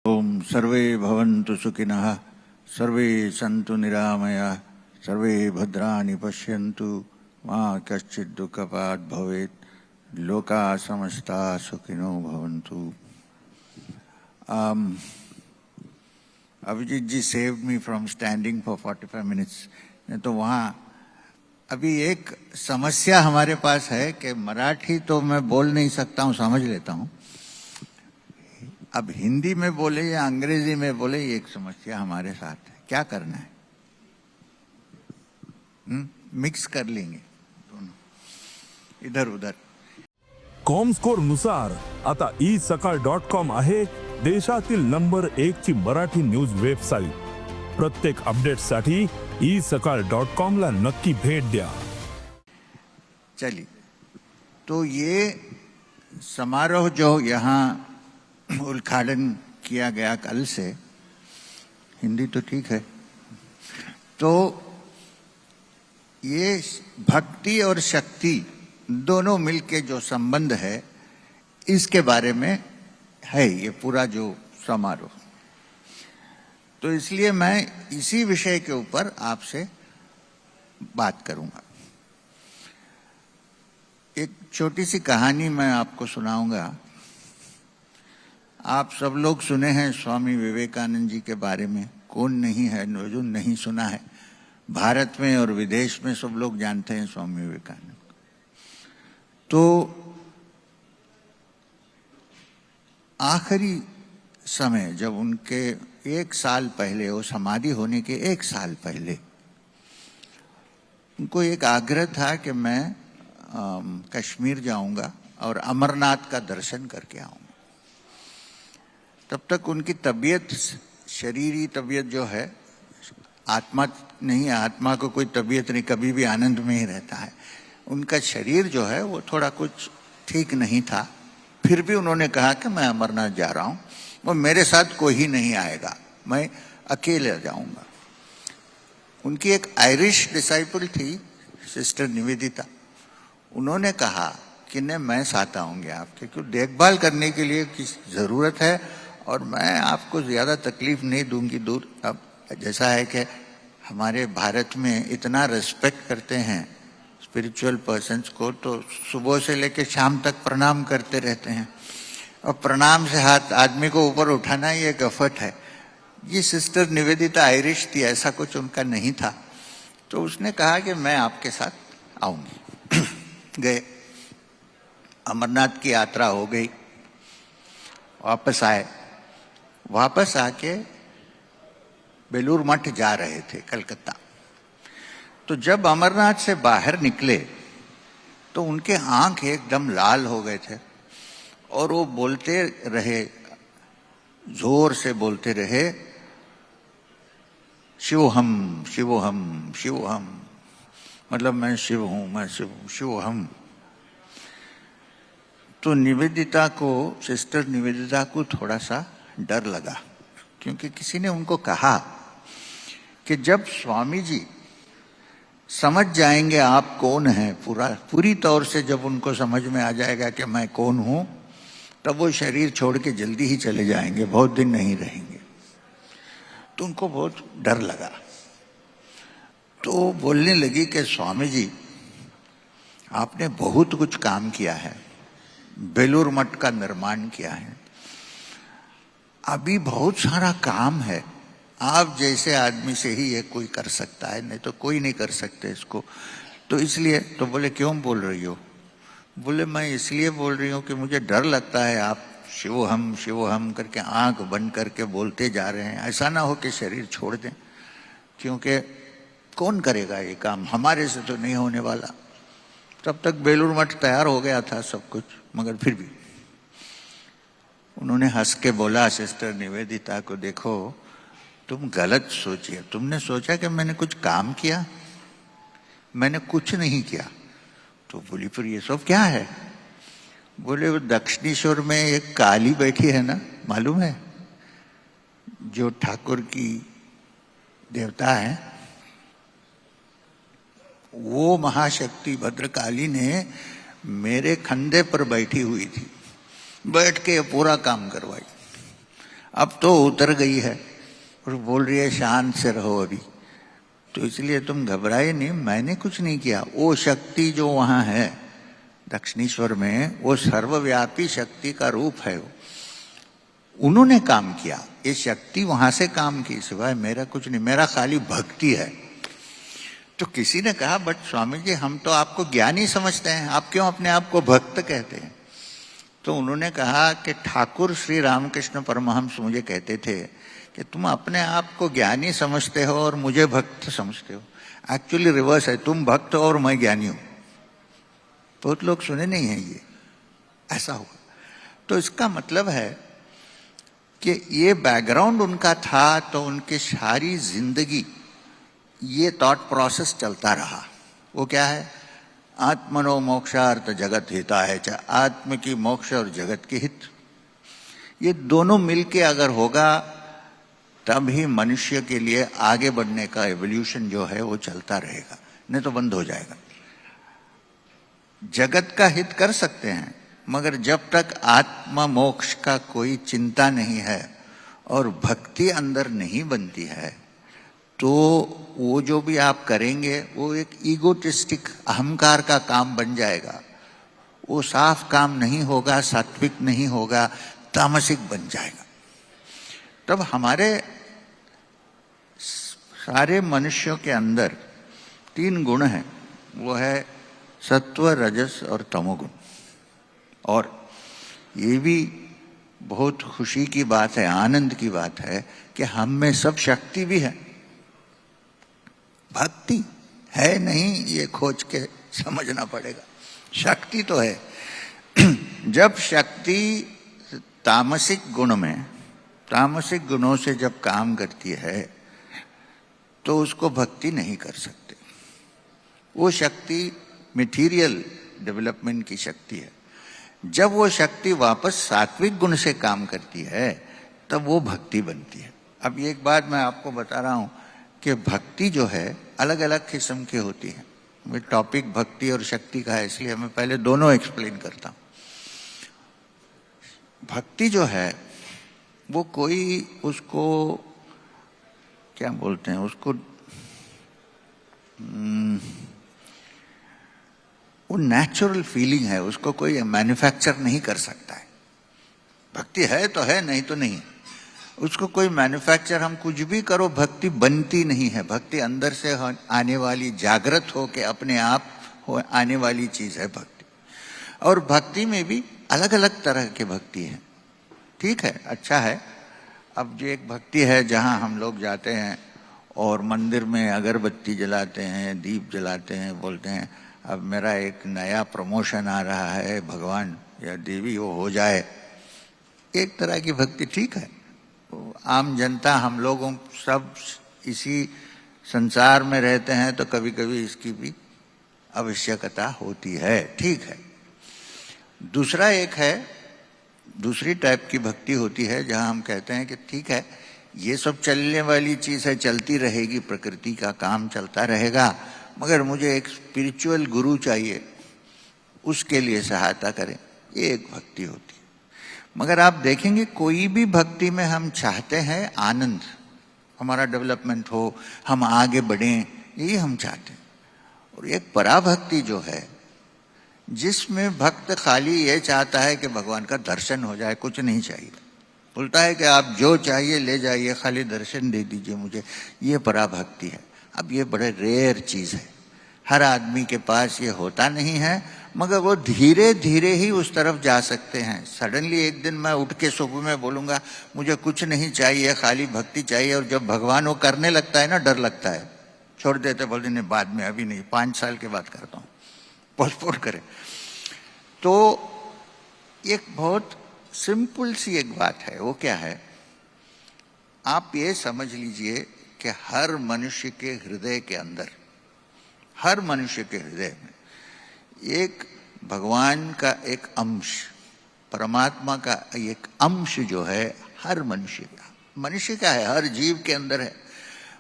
ओम सर्वे भवन्तु सुखिनः, सर्वे सन्तु निरामयाः, सर्वे भद्राणि पश्यन्तु, मा कश्चित् दुःखभाग् भवेत्, लोकाः समस्ताः सुखिनो भवन्तु। अभिजीत जी saved me from standing for 45 minutes. तो वहाँ अभी एक समस्या हमारे पास है कि मराठी तो मैं बोल नहीं सकता हूँ, समझ लेता हूँ, अब हिंदी में बोले या अंग्रेजी में बोले ये एक समस्या हमारे साथ है। क्या करना है? मिक्स कर लेंगे दोनों, इधर उधर। कॉमस्कोर नुसार आता isakal.com आहे देशातील नंबर 1 ची मराठी न्यूज वेबसाईट। प्रत्येक अपडेटसाठी isakal.com ला नक्की भेट द्या। चलिए, तो ये समारोह जो यहाँ उद्घाटन किया गया कल से, हिंदी तो ठीक है, तो ये भक्ति और शक्ति दोनों मिलके जो संबंध है, इसके बारे में है ये पूरा जो समारोह। तो इसलिए मैं इसी विषय के ऊपर आपसे बात करूंगा। एक छोटी सी कहानी मैं आपको सुनाऊंगा। आप सब लोग सुने हैं स्वामी विवेकानंद जी के बारे में, कौन नहीं है जो नहीं सुना है। भारत में और विदेश में सब लोग जानते हैं स्वामी विवेकानंद। तो आखिरी समय जब उनके 1 साल पहले, वो समाधि होने के 1 साल पहले, उनको एक आग्रह था कि मैं कश्मीर जाऊंगा और अमरनाथ का दर्शन करके आऊंगा। तब तक उनकी तबीयत, शरीरी तबीयत जो है, आत्मा नहीं, आत्मा को कोई तबीयत नहीं, कभी भी आनंद में ही रहता है। उनका शरीर जो है वो थोड़ा कुछ ठीक नहीं था। फिर भी उन्होंने कहा कि मैं अमरनाथ जा रहा हूँ, वो मेरे साथ कोई नहीं आएगा, मैं अकेले जाऊंगा। उनकी एक आयरिश डिसाइपल थी, सिस्टर निवेदिता। उन्होंने कहा कि नहीं, मैं साथ आऊंगी आपके, क्यों देखभाल करने के लिए किस जरूरत है, और मैं आपको ज़्यादा तकलीफ नहीं दूंगी दूर। अब जैसा है कि हमारे भारत में इतना रिस्पेक्ट करते हैं स्पिरिचुअल पर्सन्स को, तो सुबह से लेकर शाम तक प्रणाम करते रहते हैं, और प्रणाम से हाथ आदमी को ऊपर उठाना ही एक एफर्ट है। ये सिस्टर निवेदिता आयरिश थी, ऐसा कुछ उनका नहीं था। तो उसने कहा कि मैं आपके साथ आऊंगी। गए, अमरनाथ की यात्रा हो गई, वापस आए। वापस आके बेलूर मठ जा रहे थे, कलकत्ता। तो जब अमरनाथ से बाहर निकले तो उनके आंख एकदम लाल हो गए थे, और वो बोलते रहे, जोर से बोलते रहे, शिवोहम शिवोहम शिवोहम, मतलब मैं शिव हूं, मैं शिव हूं, शिवोहम। तो निवेदिता को, सिस्टर निवेदिता को थोड़ा सा डर लगा, क्योंकि किसी ने उनको कहा कि जब स्वामी जी समझ जाएंगे आप कौन हैं, पूरी तौर से जब उनको समझ में आ जाएगा कि मैं कौन हूं, तब वो शरीर छोड़ के जल्दी ही चले जाएंगे, बहुत दिन नहीं रहेंगे। तो उनको बहुत डर लगा। तो बोलने लगी कि स्वामी जी, आपने बहुत कुछ काम किया है, बेलूर मठ का निर्माण किया है, अभी बहुत सारा काम है, आप जैसे आदमी से ही ये कोई कर सकता है, नहीं तो कोई नहीं कर सकते इसको। तो इसलिए, तो बोले क्यों बोल रही हो? बोले मैं इसलिए बोल रही हूँ कि मुझे डर लगता है, आप शिवोहम करके आंख बंद करके बोलते जा रहे हैं, ऐसा ना हो कि शरीर छोड़ दें, क्योंकि कौन करेगा ये काम, हमारे से तो नहीं होने वाला। तब तक बेलूर मठ तैयार हो गया था सब कुछ, मगर फिर भी उन्होंने हंस के बोला सिस्टर निवेदिता को, देखो तुम गलत सोचिए, तुमने सोचा कि मैंने कुछ काम किया, मैंने कुछ नहीं किया। तो बोली फिर ये सब क्या है? बोले वो दक्षिणेश्वर में एक काली बैठी है ना, मालूम है, जो ठाकुर की देवता है, वो महाशक्ति भद्रकाली ने मेरे कंधे पर बैठी हुई थी, बैठ के पूरा काम करवाई। अब तो उतर गई है और बोल रही है शांत से रहो अभी। तो इसलिए तुम घबराए नहीं, मैंने कुछ नहीं किया। वो शक्ति जो वहां है दक्षिणेश्वर में, वो सर्वव्यापी शक्ति का रूप है। उन्होंने काम किया, ये शक्ति वहां से काम की, सिवाय मेरा कुछ नहीं, मेरा खाली भक्ति है। तो किसी ने कहा बट स्वामी जी हम तो आपको ज्ञानी समझते हैं, आप क्यों अपने आप को भक्त कहते हैं? तो उन्होंने कहा कि ठाकुर श्री रामकृष्ण परमहंस मुझे कहते थे कि तुम अपने आप को ज्ञानी समझते हो और मुझे भक्त समझते हो। एक्चुअली रिवर्स है, तुम भक्त हो और मैं ज्ञानी हूं। बहुत लोग सुने नहीं है ये, ऐसा हुआ। तो इसका मतलब है कि ये बैकग्राउंड उनका था, तो उनकी सारी जिंदगी ये थॉट प्रोसेस चलता रहा। वो क्या है? आत्मनो मोक्षार्थ जगत हिता है, चाहे आत्म की मोक्ष और जगत की हित, ये दोनों मिलके अगर होगा तब ही मनुष्य के लिए आगे बढ़ने का एवोल्यूशन जो है वो चलता रहेगा, नहीं तो बंद हो जाएगा। जगत का हित कर सकते हैं, मगर जब तक आत्मा मोक्ष का कोई चिंता नहीं है और भक्ति अंदर नहीं बनती है, तो वो जो भी आप करेंगे वो एक ईगोटिस्टिक अहंकार का काम बन जाएगा। वो साफ काम नहीं होगा, सात्विक नहीं होगा, तामसिक बन जाएगा। तब हमारे सारे मनुष्यों के अंदर 3 गुण हैं, वो है सत्व, रजस और तमोगुण। और ये भी बहुत खुशी की बात है, आनंद की बात है कि हम में सब शक्ति भी है। भक्ति है नहीं, ये खोज के समझना पड़ेगा। शक्ति तो है। जब शक्ति तामसिक गुण में, तामसिक गुणों से जब काम करती है तो उसको भक्ति नहीं कर सकते। वो शक्ति मटेरियल डेवलपमेंट की शक्ति है। जब वो शक्ति वापस सात्विक गुण से काम करती है तब वो भक्ति बनती है। अब एक बात मैं आपको बता रहा हूं कि भक्ति जो है अलग अलग किस्म की होती है। ये टॉपिक भक्ति और शक्ति का है, इसलिए मैं पहले दोनों एक्सप्लेन करता हूं। भक्ति जो है वो कोई उसको क्या बोलते हैं, उसको वो नेचुरल फीलिंग है, उसको कोई मैन्युफैक्चर नहीं कर सकता है। भक्ति है तो है, नहीं तो नहीं। उसको कोई मैन्युफैक्चर, हम कुछ भी करो भक्ति बनती नहीं है। भक्ति अंदर से आने वाली, जागृत होके अपने आप हो आने वाली चीज है भक्ति। और भक्ति में भी अलग अलग तरह की भक्ति है। ठीक है, अच्छा है। अब जो एक भक्ति है जहां हम लोग जाते हैं और मंदिर में अगरबत्ती जलाते हैं, दीप जलाते हैं, बोलते हैं अब मेरा एक नया प्रमोशन आ रहा है, भगवान या देवी वो हो जाए। एक तरह की भक्ति ठीक है। आम जनता हम लोगों सब इसी संसार में रहते हैं तो कभी कभी इसकी भी आवश्यकता होती है, ठीक है। दूसरा एक है, दूसरी टाइप की भक्ति होती है जहां हम कहते हैं कि ठीक है ये सब चलने वाली चीज है, चलती रहेगी, प्रकृति का काम चलता रहेगा, मगर मुझे एक स्पिरिचुअल गुरु चाहिए, उसके लिए सहायता करें। ये एक भक्ति होती है। मगर आप देखेंगे कोई भी भक्ति में हम चाहते हैं आनंद, हमारा डेवलपमेंट हो, हम आगे बढ़ें, यही हम चाहते हैं। और एक पराभक्ति जो है जिसमें भक्त खाली ये चाहता है कि भगवान का दर्शन हो जाए, कुछ नहीं चाहिए। बोलता है कि आप जो चाहिए ले जाइए, खाली दर्शन दे दीजिए मुझे, ये पराभक्ति है। अब ये बड़े रेयर चीज है, हर आदमी के पास ये होता नहीं है, मगर वो धीरे धीरे ही उस तरफ जा सकते हैं। सडनली एक दिन मैं उठ के सुबह में बोलूंगा मुझे कुछ नहीं चाहिए, खाली भक्ति चाहिए, और जब भगवान वो करने लगता है ना, डर लगता है, छोड़ देते, बोलते नहीं बाद में, अभी नहीं, 5 साल के बाद करता हूँ, पोस्टपोन करें। तो एक बहुत सिंपल सी एक बात है, वो क्या है, आप ये समझ लीजिए कि हर मनुष्य के हृदय के अंदर, हर मनुष्य के हृदय में एक भगवान का एक अंश, परमात्मा का एक अंश जो है हर मनुष्य का है, हर जीव के अंदर है।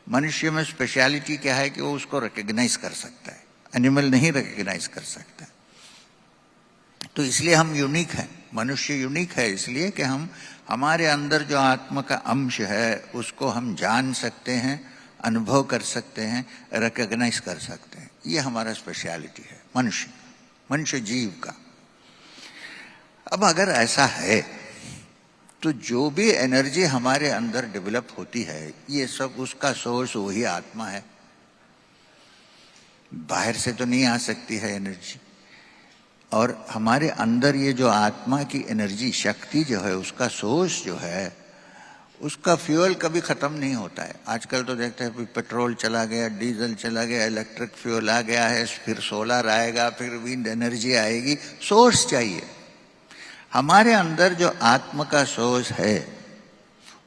मनुष्य में स्पेशलिटी क्या है कि वो उसको रिकॉग्नाइज कर सकता है, एनिमल नहीं रिकॉग्नाइज कर सकता। तो इसलिए हम यूनिक हैं। मनुष्य यूनिक है इसलिए कि हम हमारे अंदर जो आत्मा का अंश है उसको हम जान सकते हैं, अनुभव कर सकते हैं, रिकॉग्नाइज कर सकते हैं। ये हमारा स्पेशलिटी है मनुष्य जीव का। अब अगर ऐसा है तो जो भी एनर्जी हमारे अंदर डेवलप होती है ये सब उसका सोर्स वही आत्मा है, बाहर से तो नहीं आ सकती है एनर्जी। और हमारे अंदर ये जो आत्मा की एनर्जी शक्ति जो है उसका सोर्स जो है उसका फ्यूल कभी खत्म नहीं होता है। आजकल तो देखते हैं पेट्रोल चला गया, डीजल चला गया, इलेक्ट्रिक फ्यूल आ गया है, फिर सोलर आएगा, फिर विंड एनर्जी आएगी। सोर्स चाहिए। हमारे अंदर जो आत्मा का सोर्स है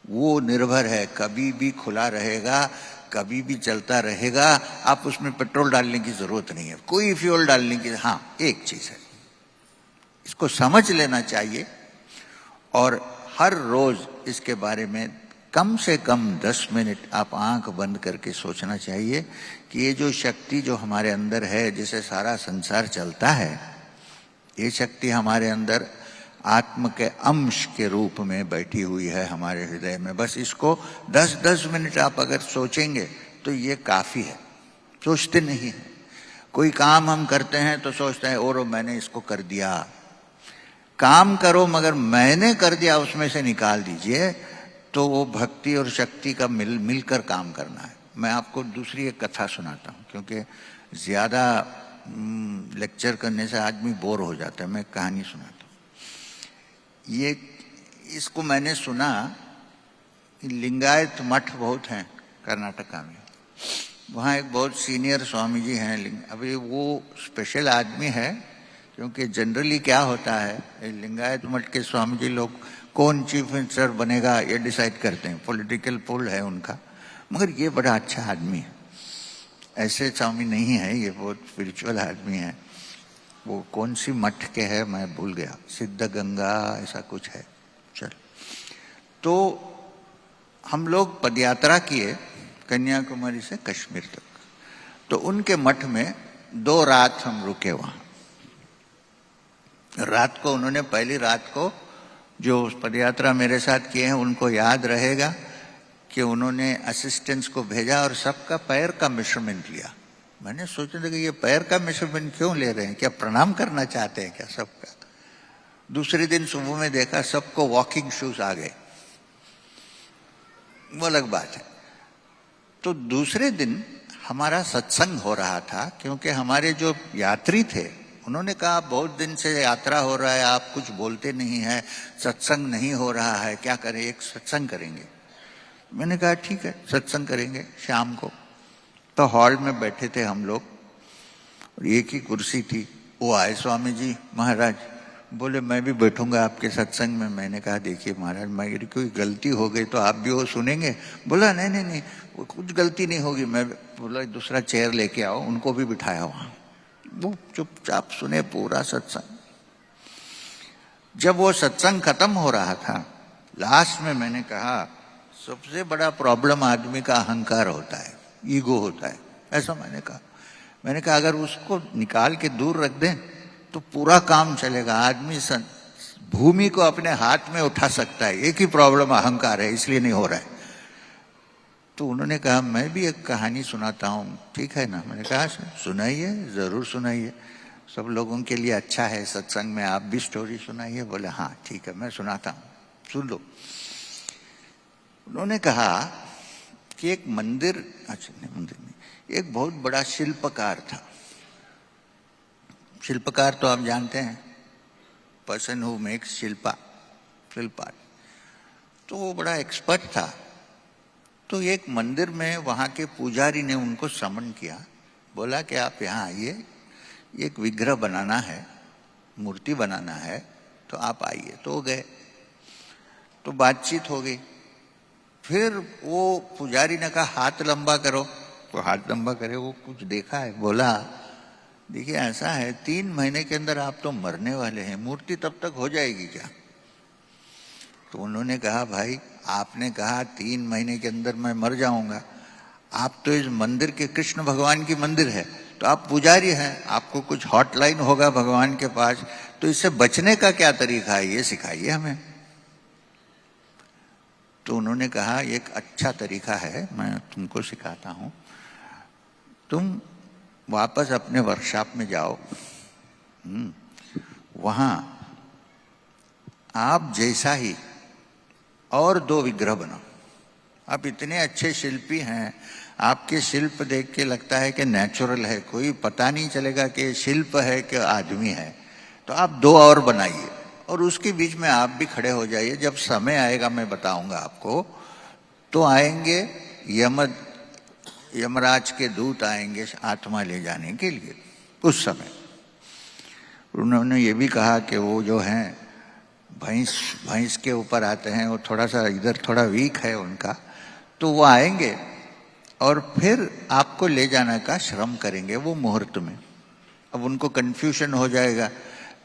वो निर्भर है, कभी भी खुला रहेगा, कभी भी चलता रहेगा। आप उसमें पेट्रोल डालने की जरूरत नहीं है, कोई फ्यूल डालने की। हाँ, एक चीज है, इसको समझ लेना चाहिए और हर रोज इसके बारे में कम से कम 10 मिनट आप आंख बंद करके सोचना चाहिए कि ये जो शक्ति जो हमारे अंदर है, जिसे सारा संसार चलता है, ये शक्ति हमारे अंदर आत्म के अंश के रूप में बैठी हुई है हमारे हृदय में। बस इसको 10-10 मिनट आप अगर सोचेंगे तो ये काफी है। सोचते नहीं है, कोई काम हम करते हैं तो सोचते हैं और मैंने इसको कर दिया। काम करो मगर मैंने कर दिया उसमें से निकाल दीजिए, तो वो भक्ति और शक्ति का मिलकर काम करना है। मैं आपको दूसरी एक कथा सुनाता हूँ, क्योंकि ज्यादा लेक्चर करने से आदमी बोर हो जाता है। मैं कहानी सुनाता हूँ। ये इसको मैंने सुना, लिंगायत मठ बहुत हैं कर्नाटका में, वहाँ एक बहुत सीनियर स्वामी जी हैं। अभी वो स्पेशल आदमी है, क्योंकि जनरली क्या होता है, लिंगायत मठ के स्वामी जी लोग कौन चीफ मिनिस्टर बनेगा ये डिसाइड करते हैं, पॉलिटिकल पुल है उनका। मगर ये बड़ा अच्छा आदमी है, ऐसे स्वामी नहीं है, ये बहुत स्पिरिचुअल आदमी है। वो कौन सी मठ के है मैं भूल गया, सिद्ध गंगा ऐसा कुछ है। चल, तो हम लोग पदयात्रा किए कन्याकुमारी से कश्मीर तक। तो उनके मठ में 2 रात हम रुके वहां। रात को उन्होंने, पहली रात को जो पदयात्रा मेरे साथ किए हैं उनको याद रहेगा कि उन्होंने असिस्टेंट्स को भेजा और सबका पैर का मेजरमेंट लिया। मैंने सोचा था कि ये पैर का मेजरमेंट क्यों ले रहे हैं, क्या प्रणाम करना चाहते हैं क्या सबका। दूसरे दिन सुबह में देखा सबको वॉकिंग शूज आ गए, वो अलग बात है। तो दूसरे दिन हमारा सत्संग हो रहा था, क्योंकि हमारे जो यात्री थे उन्होंने कहा बहुत दिन से यात्रा हो रहा है, आप कुछ बोलते नहीं है, सत्संग नहीं हो रहा है, क्या करें, एक सत्संग करेंगे। मैंने कहा ठीक है सत्संग करेंगे शाम को। तो हॉल में बैठे थे हम लोग और एक ही कुर्सी थी। वो आए स्वामी जी महाराज, बोले मैं भी बैठूंगा आपके सत्संग में। मैंने कहा देखिए महाराज, मेरी कोई गलती हो गई तो आप भी वो सुनेंगे। बोला नहीं नहीं नहीं, वो कुछ गलती नहीं होगी। मैं बोला दूसरा चेयर लेके आओ, उनको भी बिठाया वहां। वो चुपचाप सुने पूरा सत्संग। जब वो सत्संग खत्म हो रहा था, लास्ट में मैंने कहा सबसे बड़ा प्रॉब्लम आदमी का अहंकार होता है, ईगो होता है, ऐसा मैंने कहा। मैंने कहा अगर उसको निकाल के दूर रख दें तो पूरा काम चलेगा। आदमी भूमि को अपने हाथ में उठा सकता है, एक ही प्रॉब्लम अहंकार है, इसलिए नहीं हो रहा है। तो उन्होंने कहा मैं भी एक कहानी सुनाता हूँ, ठीक है ना। मैंने कहा सुनाइए, जरूर सुनाइए, सब लोगों के लिए अच्छा है सत्संग में, आप भी स्टोरी सुनाइए। बोले हाँ ठीक है मैं सुनाता हूँ, सुन लो। उन्होंने कहा कि एक मंदिर, अच्छा नहीं मंदिर नहीं, एक बहुत बड़ा शिल्पकार था। शिल्पकार तो आप जानते हैं, पर्सन हु मेक्स शिल्प आर्ट। तो वो बड़ा एक्सपर्ट था। तो एक मंदिर में वहां के पुजारी ने उनको समन किया, बोला कि आप यहाँ आइए, एक विग्रह बनाना है, मूर्ति बनाना है, तो आप आइए। तो गए, तो बातचीत हो गई। फिर वो पुजारी ने कहा हाथ लंबा करो, तो हाथ लंबा करे। वो कुछ देखा है, बोला देखिए ऐसा है 3 महीने के अंदर आप तो मरने वाले हैं, मूर्ति तब तक हो जाएगी क्या। तो उन्होंने कहा भाई आपने कहा 3 महीने के अंदर मैं मर जाऊंगा, आप तो इस मंदिर के कृष्ण भगवान की मंदिर है, तो तो आप पुजारी हैं, आपको कुछ हॉटलाइन होगा भगवान के पास, तो इससे बचने का क्या तरीका है ये सिखाइए हमें। तो उन्होंने कहा एक अच्छा तरीका है, मैं तुमको सिखाता हूं। तुम वापस अपने वर्कशॉप में जाओ, वहां आप जैसा ही और 2 विग्रह बनाओ। आप इतने अच्छे शिल्पी हैं, आपके शिल्प देख के लगता है कि नेचुरल है, कोई पता नहीं चलेगा कि शिल्प है कि आदमी है। तो आप 2 और बनाइए और उसके बीच में आप भी खड़े हो जाइए। जब समय आएगा मैं बताऊंगा आपको, तो आएंगे यमराज के दूत आएंगे आत्मा ले जाने के लिए उस समय। उन्होंने ये भी कहा कि वो जो हैं भैंस के ऊपर आते हैं, वो थोड़ा सा इधर थोड़ा वीक है उनका, तो वो आएंगे और फिर आपको ले जाने का श्रम करेंगे वो मुहूर्त में। अब उनको कंफ्यूजन हो जाएगा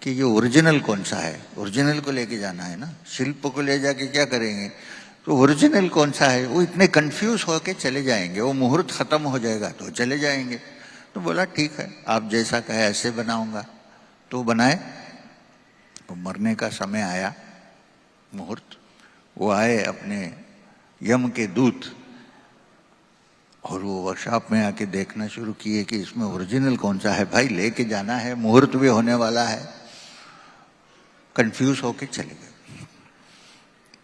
कि ये ओरिजिनल कौन सा है, ओरिजिनल को लेके जाना है ना, शिल्प को ले जाके क्या करेंगे, तो ओरिजिनल कौन सा है, वो इतने कंफ्यूज होके चले जाएंगे। वो मुहूर्त खत्म हो जाएगा तो चले जाएंगे। तो बोला ठीक है, आप जैसा कहे ऐसे बनाऊंगा। तो बनाए, तो मरने का समय आया, मुहूर्त, वो आए अपने यम के दूत, और वो वर्कशॉप में आके देखना शुरू किए कि इसमें ओरिजिनल कौन सा है। भाई लेके जाना है, मुहूर्त भी होने वाला है। कंफ्यूज होके चले गए,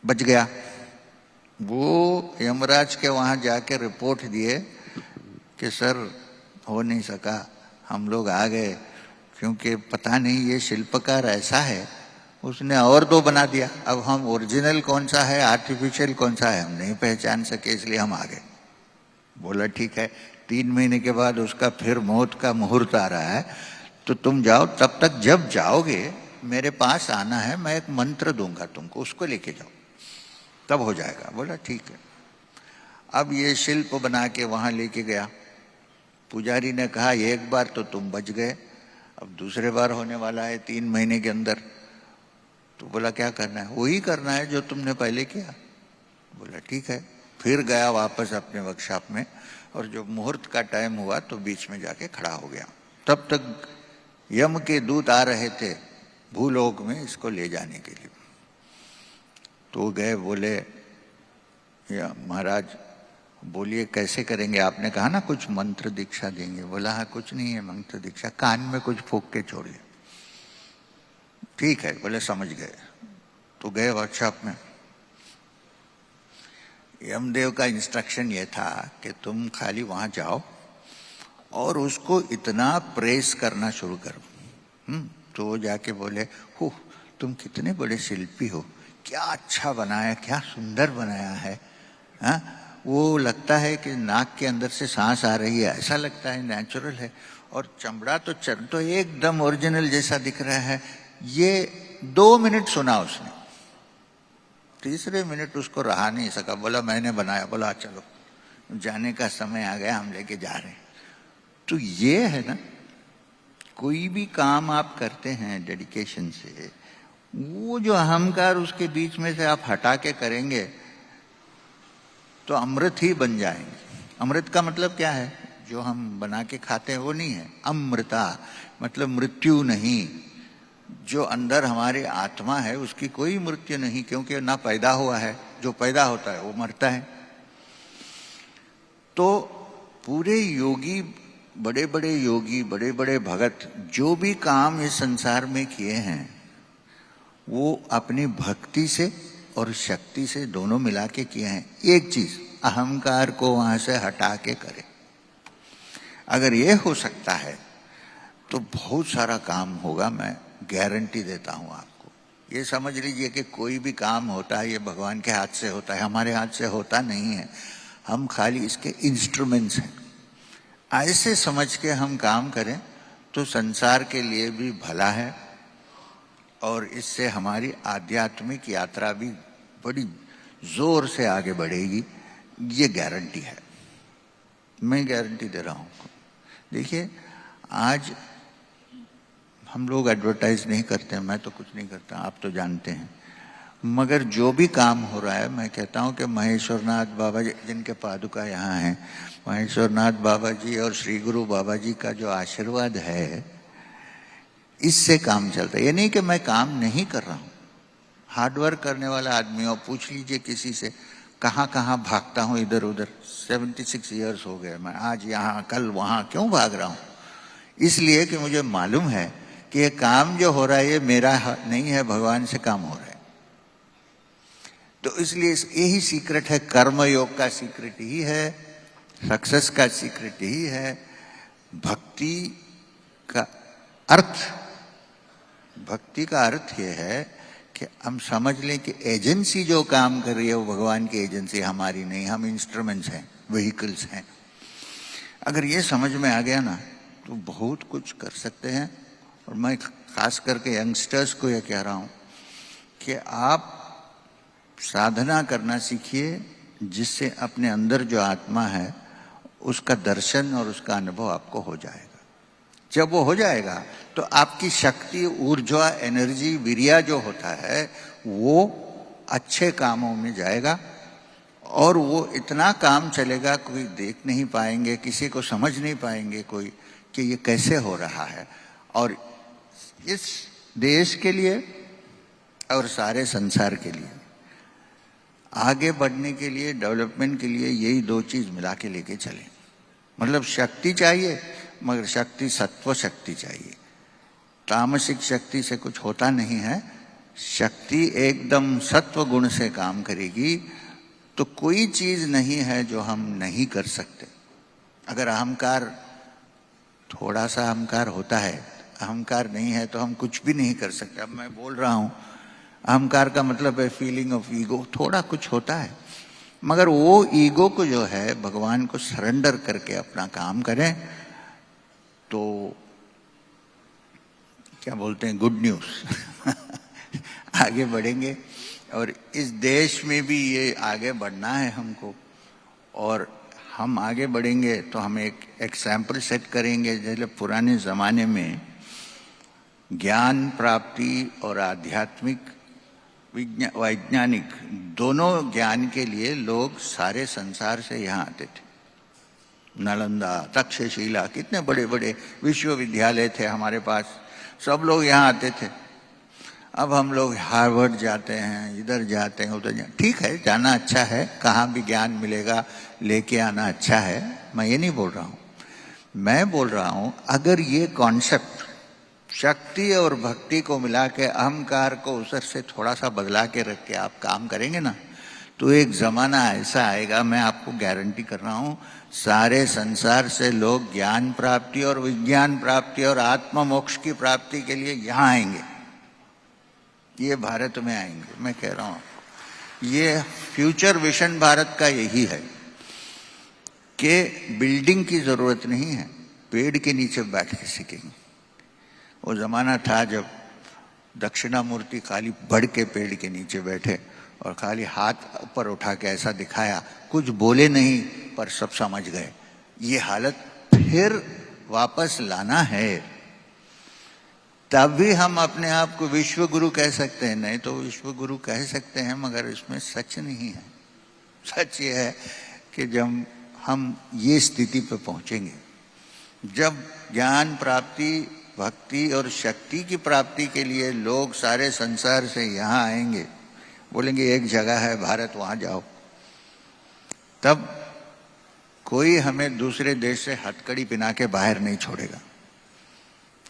बच गया। वो यमराज के वहां जाके रिपोर्ट दिए कि सर हो नहीं सका, हम लोग आ गए, क्योंकि पता नहीं ये शिल्पकार ऐसा है, उसने और 2 बना दिया। अब हम ओरिजिनल कौन सा है आर्टिफिशियल कौन सा है हम नहीं पहचान सके, इसलिए हम आ गए। बोला ठीक है, 3 महीने के बाद उसका फिर मौत का मुहूर्त आ रहा है, तो तुम जाओ, तब तक जब जाओगे मेरे पास आना है, मैं एक मंत्र दूंगा तुमको, उसको लेके जाओ, तब हो जाएगा। बोला ठीक है। अब ये शिल्प बना के वहां लेके गया। पुजारी ने कहा एक बार तो तुम बच गए, अब दूसरे बार होने वाला है 3 महीने के अंदर। तो बोला क्या करना है, वही करना है जो तुमने पहले किया। बोला ठीक है। फिर गया वापस अपने वर्कशॉप में, और जब मुहूर्त का टाइम हुआ तो बीच में जाके खड़ा हो गया। तब तक यम के दूत आ रहे थे भूलोक में इसको ले जाने के लिए। तो गए, बोले या महाराज बोलिए कैसे करेंगे, आपने कहा ना कुछ मंत्र दीक्षा देंगे। बोला हाँ कुछ नहीं है मंत्र दीक्षा, कान में कुछ फूंक के छोड़िए। ठीक है, बोले समझ गए। तो गए वर्कशॉप में। यमदेव का इंस्ट्रक्शन ये था कि तुम खाली वहां जाओ और उसको इतना प्रेस करना शुरू करो। तो वो जाके बोले हो तुम कितने बड़े शिल्पी हो, क्या अच्छा बनाया, क्या सुंदर बनाया है। हाँ, वो लगता है कि नाक के अंदर से सांस आ रही है, ऐसा लगता है, नेचुरल है। और चमड़ा तो एकदम ओरिजिनल जैसा दिख रहा है। ये 2 मिनट सुना उसने, तीसरे मिनट उसको रहा नहीं सका, बोला मैंने बनाया। बोला चलो जाने का समय आ गया, हम लेके जा रहे हैं। तो ये है ना, कोई भी काम आप करते हैं डेडिकेशन से, वो जो अहंकार उसके बीच में से आप हटा के करेंगे तो अमृत ही बन जाएंगे। अमृत का मतलब क्या है, जो हम बना के खाते हैं वो नहीं है। अमृता मतलब मृत्यु नहीं। जो अंदर हमारी आत्मा है उसकी कोई मृत्यु नहीं, क्योंकि ना पैदा हुआ है। जो पैदा होता है वो मरता है। तो पूरे योगी, बड़े बड़े योगी, बड़े बड़े भगत जो भी काम इस संसार में किए हैं, वो अपनी भक्ति से और शक्ति से दोनों मिला के किए हैं। एक चीज, अहंकार को वहां से हटा के करे। अगर ये हो सकता है तो बहुत सारा काम होगा, मैं गारंटी देता हूं आपको। ये समझ लीजिए कि कोई भी काम होता है ये भगवान के हाथ से होता है, हमारे हाथ से होता नहीं है। हम खाली इसके इंस्ट्रूमेंट्स हैं। ऐसे समझ के हम काम करें तो संसार के लिए भी भला है, और इससे हमारी आध्यात्मिक यात्रा भी बड़ी जोर से आगे बढ़ेगी। ये गारंटी है, मैं गारंटी दे रहा हूं। देखिए आज हम लोग एडवर्टाइज नहीं करते हैं, मैं तो कुछ नहीं करता, आप तो जानते हैं। मगर जो भी काम हो रहा है, मैं कहता हूं कि महेश्वरनाथ बाबा जी, जिनके पादुका यहाँ हैं, महेश्वरनाथ बाबा जी और श्री गुरु बाबा जी का जो आशीर्वाद है, इससे काम चलता है। ये नहीं कि मैं काम नहीं कर रहा हूं। हार्डवर्क करने वाला आदमी, और पूछ लीजिए किसी से, कहाँ कहाँ भागता हूँ इधर उधर। 76 ईयर्स हो गए, मैं आज यहाँ कल वहाँ क्यों भाग रहा हूँ? इसलिए कि मुझे मालूम है कि ये काम जो हो रहा है ये मेरा नहीं है, भगवान से काम हो रहा है। तो इसलिए यही सीक्रेट है, कर्म योग का सीक्रेट ही है, सक्सेस का सीक्रेट ही है। भक्ति का अर्थ ये है कि हम समझ लें कि एजेंसी जो काम कर रही है वो भगवान की एजेंसी, हमारी नहीं। हम इंस्ट्रूमेंट्स हैं, व्हीकल्स हैं। अगर ये समझ में आ गया ना तो बहुत कुछ कर सकते हैं। और मैं खास करके यंगस्टर्स को ये कह रहा हूं कि आप साधना करना सीखिए, जिससे अपने अंदर जो आत्मा है उसका दर्शन और उसका अनुभव आपको हो जाएगा। जब वो हो जाएगा तो आपकी शक्ति, ऊर्जा, एनर्जी, वीर्य जो होता है वो अच्छे कामों में जाएगा, और वो इतना काम चलेगा कोई देख नहीं पाएंगे, किसी को समझ नहीं पाएंगे कोई कि ये कैसे हो रहा है। और इस देश के लिए और सारे संसार के लिए आगे बढ़ने के लिए, डेवलपमेंट के लिए यही दो चीज मिला के लेके चले। मतलब शक्ति चाहिए, मगर शक्ति सत्व शक्ति चाहिए। तामसिक शक्ति से कुछ होता नहीं है। शक्ति एकदम सत्व गुण से काम करेगी तो कोई चीज नहीं है जो हम नहीं कर सकते। अगर अहंकार, थोड़ा सा अहंकार होता है, अहंकार नहीं है तो हम कुछ भी नहीं कर सकते। अब मैं बोल रहा हूं, अहंकार का मतलब है फीलिंग ऑफ ईगो, थोड़ा कुछ होता है। मगर वो ईगो को जो है भगवान को सरेंडर करके अपना काम करें तो क्या बोलते हैं, गुड न्यूज आगे बढ़ेंगे। और इस देश में भी ये आगे बढ़ना है हमको, और हम आगे बढ़ेंगे तो हम एक एग्जाम्पल सेट करेंगे। जैसे पुराने जमाने में ज्ञान प्राप्ति और आध्यात्मिक वैज्ञानिक दोनों ज्ञान के लिए लोग सारे संसार से यहाँ आते थे। नालंदा, तक्षशिला, कितने बड़े बड़े विश्वविद्यालय थे हमारे पास, सब लोग यहाँ आते थे। अब हम लोग हार्वर्ड जाते हैं, इधर जाते हैं, उधर जाते हैं। ठीक है, जाना अच्छा है, कहाँ भी ज्ञान मिलेगा, लेके आना अच्छा है, मैं ये नहीं बोल रहा हूँ। मैं बोल रहा हूँ अगर ये कॉन्सेप्ट शक्ति और भक्ति को मिला के, अहंकार को उसर से थोड़ा सा बदला के रख के आप काम करेंगे ना, तो एक जमाना ऐसा आएगा, मैं आपको गारंटी कर रहा हूं, सारे संसार से लोग ज्ञान प्राप्ति और विज्ञान प्राप्ति और आत्म मोक्ष की प्राप्ति के लिए यहां आएंगे। ये भारत में आएंगे। मैं कह रहा हूं ये फ्यूचर विजन भारत का यही है कि बिल्डिंग की जरूरत नहीं है, पेड़ के नीचे बैठ के सीखेंगे। वो जमाना था जब दक्षिणामूर्ति खाली बढ़ के पेड़ के नीचे बैठे और खाली हाथ ऊपर उठा के ऐसा दिखाया, कुछ बोले नहीं पर सब समझ गए। ये हालत फिर वापस लाना है, तभी हम अपने आप को विश्व गुरु कह सकते हैं। नहीं तो विश्व गुरु कह सकते हैं मगर इसमें सच नहीं है। सच ये है कि जब हम ये स्थिति पे पहुंचेंगे, जब ज्ञान प्राप्ति, भक्ति और शक्ति की प्राप्ति के लिए लोग सारे संसार से यहाँ आएंगे, बोलेंगे एक जगह है भारत, वहां जाओ, तब कोई हमें दूसरे देश से हथकड़ी पिना के बाहर नहीं छोड़ेगा।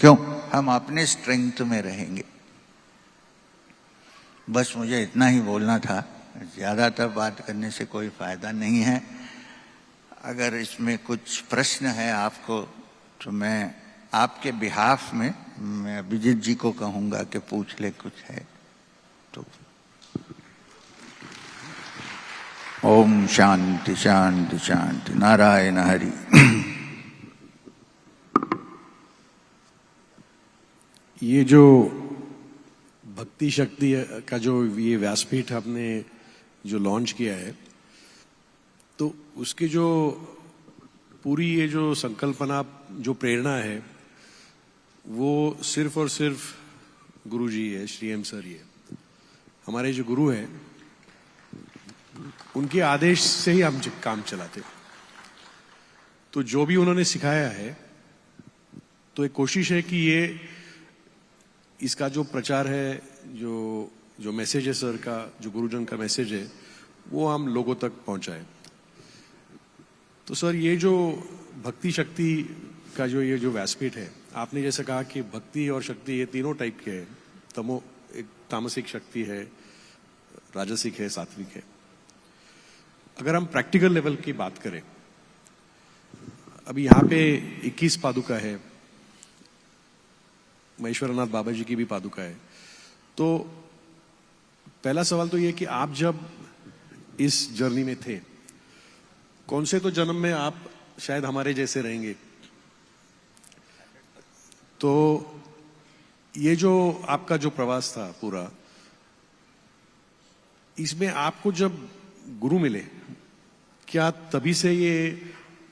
क्यों? हम अपने स्ट्रेंथ में रहेंगे। बस मुझे इतना ही बोलना था, ज्यादातर बात करने से कोई फायदा नहीं है। अगर इसमें कुछ प्रश्न है आपको तो मैं आपके बिहाफ में मैं अभिजीत जी को कहूंगा कि पूछ ले, कुछ है तो। ओम शांति शांति शांति, नारायण हरि। ये जो भक्ति शक्ति का जो ये व्यासपीठ आपने जो लॉन्च किया है, तो उसकी जो पूरी ये जो संकल्पना, जो प्रेरणा है, वो सिर्फ और सिर्फ गुरुजी है, श्री एम सर ही है। हमारे जो गुरु है उनके आदेश से ही हम काम चलाते। तो जो भी उन्होंने सिखाया है, तो एक कोशिश है कि ये इसका जो प्रचार है, जो मैसेज है सर का, जो गुरुजन का मैसेज है, वो हम लोगों तक पहुंचाए। तो सर ये जो भक्ति शक्ति का ये जो व्यासपीठ है, आपने जैसा कहा कि भक्ति और शक्ति ये तीनों टाइप के हैं। एक तामसिक शक्ति है, राजसिक है, सात्विक है। अगर हम प्रैक्टिकल लेवल की बात करें, अभी यहाँ पे 21 पादुका है, महेश्वरनाथ बाबा जी की भी पादुका है। तो पहला सवाल तो ये कि आप जब इस जर्नी में थे, कौन से तो जन्म में आप शायद हमारे जैसे रहेंगे, तो ये जो आपका जो प्रवास था पूरा, इसमें आपको जब गुरु मिले, क्या तभी से ये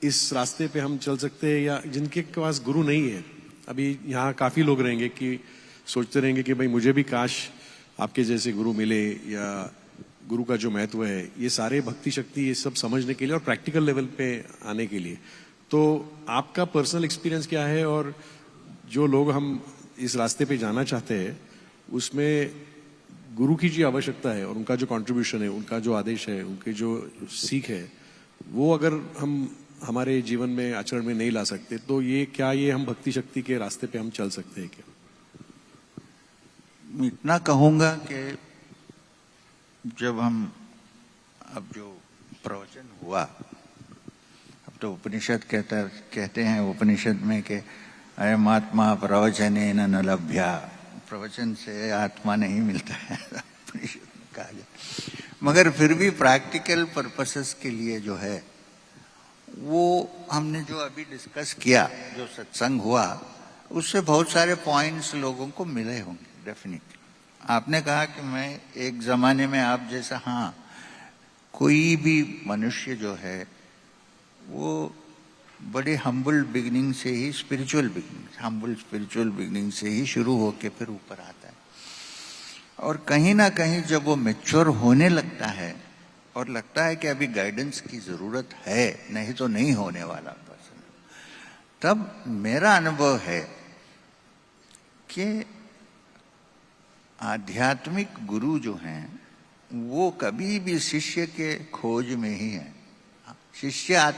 इस रास्ते पे हम चल सकते हैं, या जिनके पास गुरु नहीं है, अभी यहाँ काफी लोग रहेंगे कि सोचते रहेंगे कि भाई मुझे भी काश आपके जैसे गुरु मिले, या गुरु का जो महत्व है, ये सारे भक्ति शक्ति ये सब समझने के लिए और प्रैक्टिकल लेवल पे आने के लिए। तो आपका पर्सनल एक्सपीरियंस क्या है, और जो लोग हम इस रास्ते पे जाना चाहते हैं उसमें गुरु की जो आवश्यकता है और उनका जो कंट्रीब्यूशन है, उनका जो आदेश है, उनकी जो सीख है, वो अगर हम हमारे जीवन में आचरण में नहीं ला सकते, तो ये हम भक्ति शक्ति के रास्ते पे हम चल सकते हैं क्या? इतना कहूंगा कि जब हम अब जो प्रवचन हुआ, अब तो उपनिषद कहते हैं उपनिषद में कि अयम आत्मा प्रवचनेन न लभ्या, प्रवचन से आत्मा नहीं मिलता है उपनिषद में कहा जाए। मगर फिर भी प्रैक्टिकल पर्पसेस के लिए जो है, वो हमने जो अभी डिस्कस किया, जो सत्संग हुआ, उससे बहुत सारे पॉइंट्स लोगों को मिले होंगे डेफिनेटली। आपने कहा कि मैं एक जमाने में आप जैसा, हाँ, कोई भी मनुष्य जो है वो बड़े हम्बल बिगिनिंग से ही स्पिरिचुअल बिगिनिंग से ही शुरू होके फिर ऊपर आता है, और कहीं ना कहीं जब वो मैच्योर होने लगता है और लगता है कि अभी गाइडेंस की जरूरत है, नहीं तो नहीं होने वाला पर्सन, तब मेरा अनुभव है कि आध्यात्मिक गुरु जो हैं वो कभी भी शिष्य के खोज में ही है। शिष्य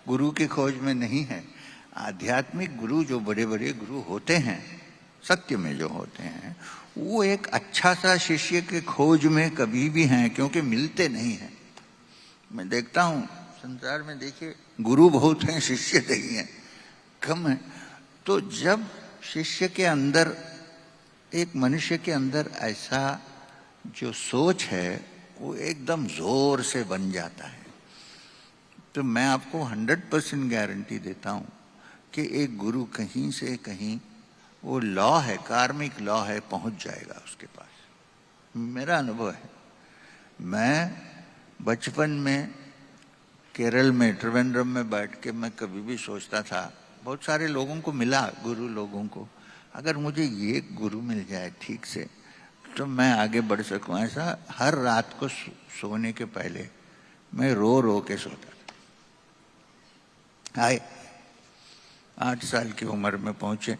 गुरु की खोज में नहीं है। आध्यात्मिक गुरु जो बड़े बड़े गुरु होते हैं, सत्य में जो होते हैं, वो एक अच्छा सा शिष्य के खोज में कभी भी हैं, क्योंकि मिलते नहीं हैं। मैं देखता हूँ संसार में, देखिए गुरु बहुत हैं, शिष्य नहीं है, कम है। तो जब शिष्य के अंदर, एक मनुष्य के अंदर ऐसा जो सोच है वो एकदम जोर से बन जाता है, तो मैं आपको 100% गारंटी देता हूँ कि एक गुरु कहीं से कहीं, वो लॉ है, कार्मिक लॉ है, पहुंच जाएगा उसके पास। मेरा अनुभव है। मैं बचपन में केरल में त्रिवेंद्रम में बैठ के मैं कभी भी सोचता था, बहुत सारे लोगों को मिला, गुरु लोगों को, अगर मुझे ये गुरु मिल जाए ठीक से तो मैं आगे बढ़ सकूं। ऐसा हर रात को सोने के पहले मैं रो रो के सोता था। आए 8 साल की उम्र में पहुंचे,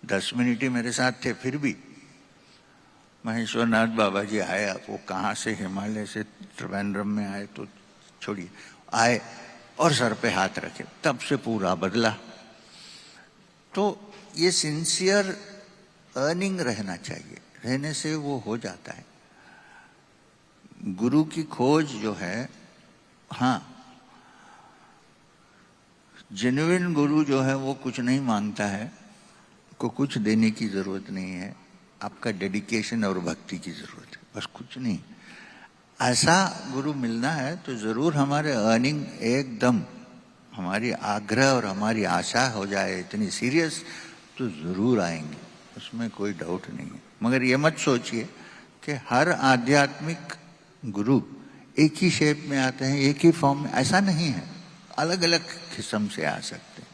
10 मिनट ही मेरे साथ थे, फिर भी महेश्वरनाथ बाबा जी आए, वो कहाँ से, हिमालय से त्रिवेंद्रम में आए, तो छोड़िए, आए और सर पे हाथ रखे, तब से पूरा बदला। तो ये सिंसियर अर्निंग रहना चाहिए, रहने से वो हो जाता है। गुरु की खोज जो है, हाँ, जेन्युइन गुरु जो है वो कुछ नहीं मांगता है, को कुछ देने की जरूरत नहीं है, आपका डेडिकेशन और भक्ति की जरूरत है, बस कुछ नहीं। ऐसा गुरु मिलना है तो जरूर हमारे अर्निंग एकदम, हमारी आग्रह और हमारी आशा हो जाए इतनी सीरियस, तो जरूर आएंगे, उसमें कोई डाउट नहीं है। मगर ये मत सोचिए कि हर आध्यात्मिक गुरु एक ही शेप में आते हैं, एक ही फॉर्म में, ऐसा नहीं है, अलग अलग किस्म से आ सकते हैं।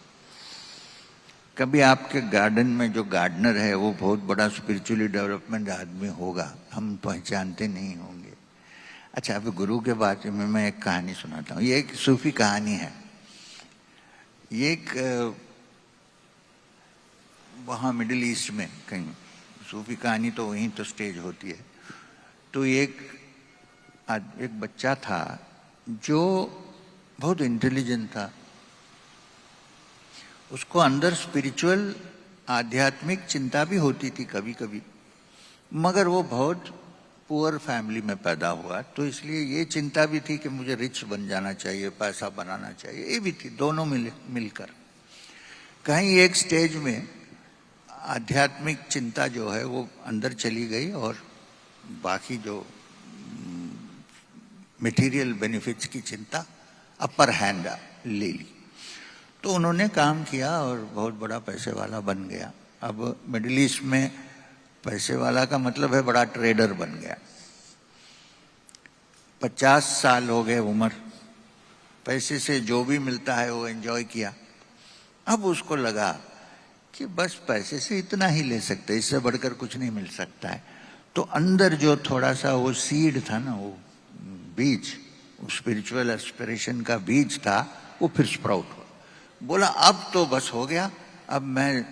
कभी आपके गार्डन में जो गार्डनर है वो बहुत बड़ा स्पिरिचुअली डेवलपमेंट आदमी होगा, हम पहचानते नहीं होंगे। अच्छा, अब गुरु के बारे में मैं एक कहानी सुनाता हूँ। ये एक सूफी कहानी है। ये एक वहाँ मिडिल ईस्ट में कहीं, सूफी कहानी तो वहीं तो स्टेज होती है। तो एक बच्चा था जो बहुत इंटेलिजेंट था। उसको अंदर स्पिरिचुअल आध्यात्मिक चिंता भी होती थी कभी कभी, मगर वो बहुत पुअर फैमिली में पैदा हुआ, तो इसलिए ये चिंता भी थी कि मुझे रिच बन जाना चाहिए, पैसा बनाना चाहिए, ये भी थी, दोनों मिलकर। कहीं एक स्टेज में आध्यात्मिक चिंता जो है वो अंदर चली गई और बाकी जो मटेरियल बेनिफिट्स की चिंता अपर हैंड ले ली। तो उन्होंने काम किया और बहुत बड़ा पैसे वाला बन गया। अब मिडिल ईस्ट में पैसे वाला का मतलब है बड़ा ट्रेडर बन गया। 50 साल हो गए उम्र, पैसे से जो भी मिलता है वो एंजॉय किया। अब उसको लगा कि बस पैसे से इतना ही ले सकते, इससे बढ़कर कुछ नहीं मिल सकता है। तो अंदर जो थोड़ा सा वो सीड था ना, वो बीज, स्पिरिचुअल एस्पिरेशन का बीज था, वो फिर स्प्राउट हुआ। बोला अब तो बस हो गया, अब मैं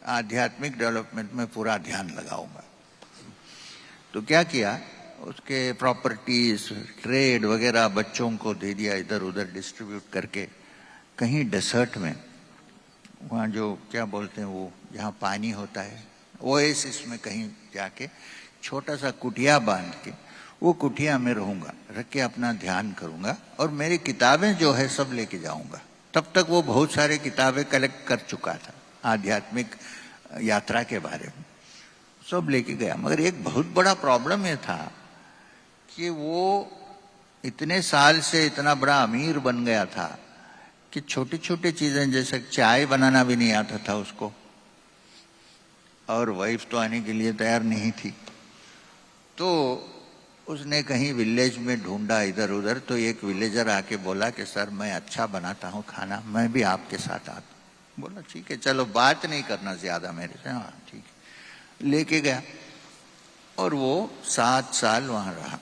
आध्यात्मिक डेवलपमेंट में पूरा ध्यान लगाऊंगा। तो क्या किया, उसके प्रॉपर्टीज, ट्रेड वगैरह बच्चों को दे दिया, इधर उधर डिस्ट्रीब्यूट करके। कहीं डेसर्ट में, वहाँ जो क्या बोलते हैं वो, जहाँ पानी होता है, ओएसिस में कहीं जाके छोटा सा कुटिया बांध के, वो कुटिया में रहूंगा, रख के अपना ध्यान करूंगा और मेरी किताबें जो है सब लेके जाऊंगा। तब तक वो बहुत सारे किताबें कलेक्ट कर चुका था आध्यात्मिक यात्रा के बारे में, सब लेके गया। मगर एक बहुत बड़ा प्रॉब्लम ये था कि वो इतने साल से इतना बड़ा अमीर बन गया था कि छोटी छोटी चीजें, जैसे चाय बनाना भी नहीं आता था उसको, और वाइफ तो आने के लिए तैयार नहीं थी। तो उसने कहीं विलेज में ढूंढा इधर उधर, तो एक विलेजर आके बोला कि सर मैं अच्छा बनाता हूँ खाना, मैं भी आपके साथ आता हूँ। बोला ठीक है, चलो बात नहीं करना ज्यादा मेरे से। हाँ ठीक है, लेके गया और वो 7 साल वहां रहा।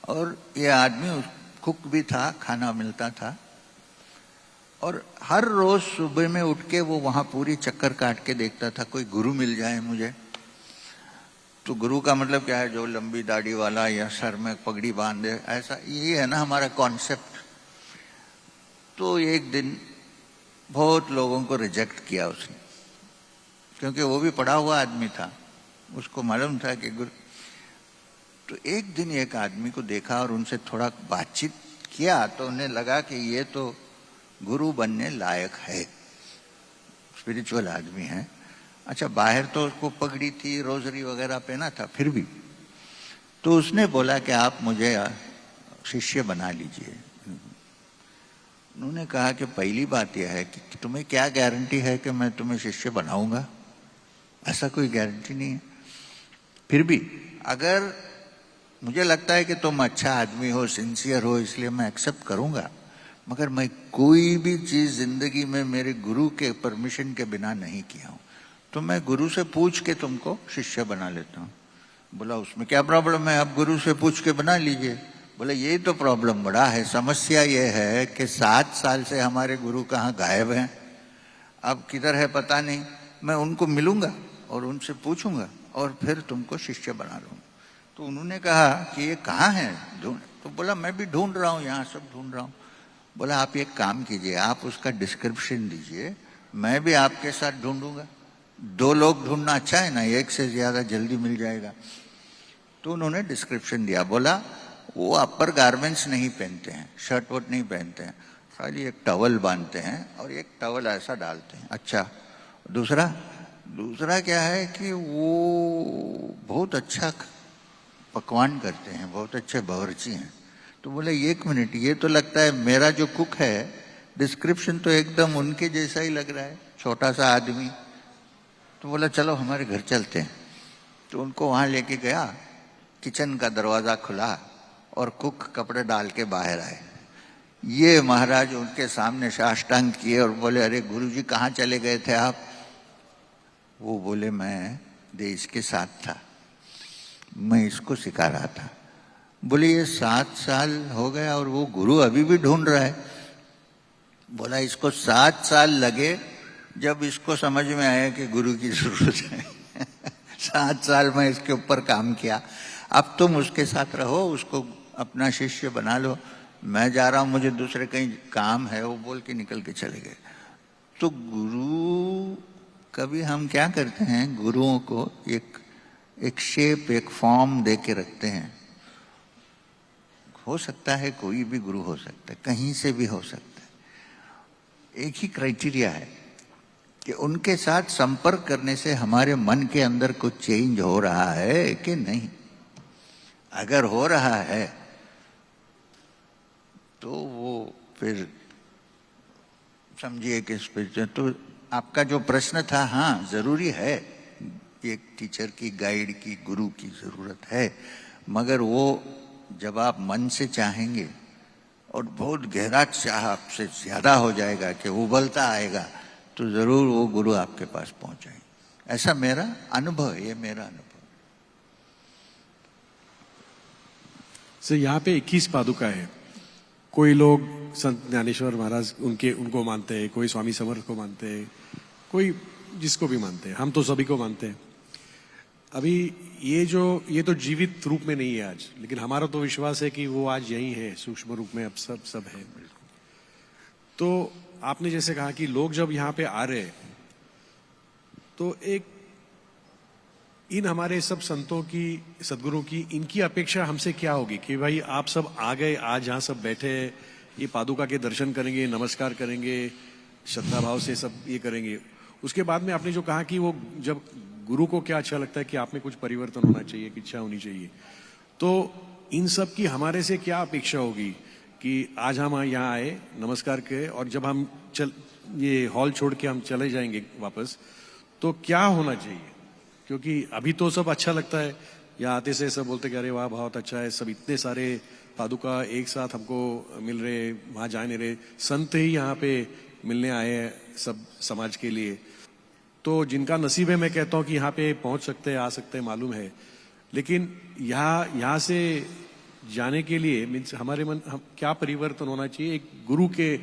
और ये आदमी कुक भी था, खाना मिलता था, और हर रोज सुबह में उठ के वो वहां पूरी चक्कर काट के देखता था कोई गुरु मिल जाए मुझे। तो गुरु का मतलब क्या है, जो लंबी दाढ़ी वाला या सर में पगड़ी बांधे, ऐसा ये है ना हमारा कॉन्सेप्ट। तो एक दिन बहुत लोगों को रिजेक्ट किया उसने, क्योंकि वो भी पढ़ा हुआ आदमी था, उसको मालूम था कि गुरु। तो एक दिन एक आदमी को देखा और उनसे थोड़ा बातचीत किया, तो उन्हें लगा कि ये तो गुरु बनने लायक है, स्पिरिचुअल आदमी है। अच्छा, बाहर तो उसको पगड़ी थी, रोजरी वगैरह पहना था, फिर भी। तो उसने बोला कि आप मुझे शिष्य बना लीजिए। उन्होंने कहा कि पहली बात यह है कि तुम्हें क्या गारंटी है कि मैं तुम्हें शिष्य बनाऊंगा, ऐसा कोई गारंटी नहीं है। फिर भी अगर मुझे लगता है कि तुम अच्छा आदमी हो, सिंसियर हो, इसलिए मैं एक्सेप्ट करूंगा, मगर मैं कोई भी चीज जिंदगी में मेरे गुरु के परमिशन के बिना नहीं किया हूं, तो मैं गुरु से पूछ के तुमको शिष्य बना लेता हूं। बोला उसमें क्या प्रॉब्लम है, आप गुरु से पूछ के बना लीजिए। बोले यही तो प्रॉब्लम बड़ा है, समस्या ये है कि 7 साल से हमारे गुरु कहाँ गायब हैं, अब किधर है पता नहीं। मैं उनको मिलूंगा और उनसे पूछूंगा और फिर तुमको शिष्य बना लूंगा। तो उन्होंने कहा कि ये कहाँ है ढूंढ, तो बोला मैं भी ढूंढ रहा हूँ, यहाँ सब ढूंढ रहा हूँ। बोला आप एक काम कीजिए, आप उसका डिस्क्रिप्शन दीजिए, मैं भी आपके साथ ढूंढूंगा। 2 लोग ढूंढना अच्छा है ना, एक से ज्यादा जल्दी मिल जाएगा। तो उन्होंने डिस्क्रिप्शन दिया। बोला वो अपर गारमेंट्स नहीं पहनते हैं, शर्ट वर्ट नहीं पहनते हैं, खाली एक टवल बांधते हैं और एक टवल ऐसा डालते हैं। अच्छा, दूसरा क्या है कि वो बहुत अच्छा पकवान करते हैं, बहुत अच्छे बावर्ची हैं। तो बोले 1 मिनट, ये तो लगता है मेरा जो कुक है, डिस्क्रिप्शन तो एकदम उनके जैसा ही लग रहा है, छोटा सा आदमी। तो बोला चलो हमारे घर चलते हैं। तो उनको वहां लेके गया, किचन का दरवाजा खुला और कुक कपड़े डाल के बाहर आए। ये महाराज उनके सामने साष्टांग किए और बोले अरे गुरुजी कहाँ चले गए थे आप? वो बोले मैं देश के साथ था। मैं इसको सिखा रहा था। बोले ये 7 साल हो गया और वो गुरु अभी भी ढूंढ रहा है। बोला इसको 7 साल लगे जब इसको समझ में आया कि गुरु की जरूरत है। 7 साल में इसके ऊपर काम किया। अब तुम उसके साथ रहो, उसको अपना शिष्य बना लो। मैं जा रहा हूं, मुझे दूसरे कहीं काम है, वो बोल के निकल के चले गए। तो गुरु कभी हम क्या करते हैं, गुरुओं को एक शेप, एक फॉर्म दे के रखते हैं। हो सकता है कोई भी गुरु हो सकता है, कहीं से भी हो सकता है। एक ही क्राइटेरिया है कि उनके साथ संपर्क करने से हमारे मन के अंदर कुछ चेंज हो रहा है कि नहीं। अगर हो रहा है तो वो फिर समझिए कि स्पिरिचुअल। तो आपका जो प्रश्न था, हाँ जरूरी है, एक टीचर की, गाइड की, गुरु की जरूरत है। मगर वो जब आप मन से चाहेंगे और बहुत गहरा चाह आपसे ज्यादा हो जाएगा कि उबलता आएगा, तो जरूर वो गुरु आपके पास पहुंचाएंगे। ऐसा मेरा अनुभव है, ये मेरा अनुभव। सर यहाँ पे 21 पादुका है। कोई लोग संत ज्ञानेश्वर महाराज उनको मानते हैं, कोई स्वामी समर्थ को मानते हैं, कोई जिसको भी मानते हैं। हम तो सभी को मानते हैं। अभी ये तो जीवित रूप में नहीं है आज, लेकिन हमारा तो विश्वास है कि वो आज यही है, सूक्ष्म रूप में अब सब है। तो आपने जैसे कहा कि लोग जब यहाँ पे आ रहे, तो एक इन हमारे सब संतों की, सदगुरुओं की, इनकी अपेक्षा हमसे क्या होगी कि भाई आप सब आ गए, आज यहाँ सब बैठे, ये पादुका के दर्शन करेंगे, नमस्कार करेंगे, श्रद्धा भाव से सब ये करेंगे। उसके बाद में आपने जो कहा कि वो जब गुरु को क्या अच्छा लगता है कि आप में कुछ परिवर्तन होना चाहिए, कि इच्छा होनी चाहिए, तो इन सब की हमारे से क्या अपेक्षा होगी कि आज हम यहाँ आए, नमस्कार किए, और जब हम ये हॉल छोड़ के हम चले जाएंगे वापस, तो क्या होना चाहिए? क्योंकि अभी तो सब अच्छा लगता है, यहाँ आते से सब बोलते कि अरे वाह बहुत अच्छा है, सब इतने सारे पादुका एक साथ हमको मिल रहे, वहां जा नहीं रहे, संत ही यहाँ पे मिलने आए हैं सब समाज के लिए। तो जिनका नसीब है, मैं कहता हूँ कि यहाँ पे पहुंच सकते हैं, आ सकते हैं, मालूम है। लेकिन यहाँ से जाने के लिए मीन्स हमारे क्या परिवर्तन होना चाहिए एक गुरु के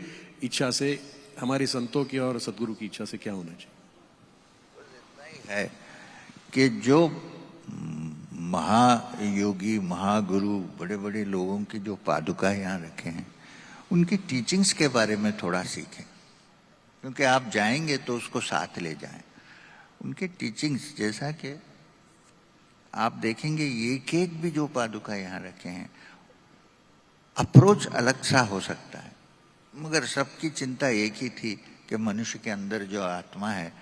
इच्छा से, हमारे संतों की और सदगुरु की इच्छा से क्या होना चाहिए? है कि जो महायोगी, महागुरु, बड़े बड़े लोगों की जो पादुका यहाँ रखे हैं, उनकी टीचिंग्स के बारे में थोड़ा सीखें। क्योंकि आप जाएंगे तो उसको साथ ले जाएं। उनके टीचिंग्स, जैसा कि आप देखेंगे एक एक भी जो पादुका यहाँ रखे हैं, अप्रोच अलग सा हो सकता है, मगर सबकी चिंता एक ही थी कि मनुष्य के अंदर जो आत्मा है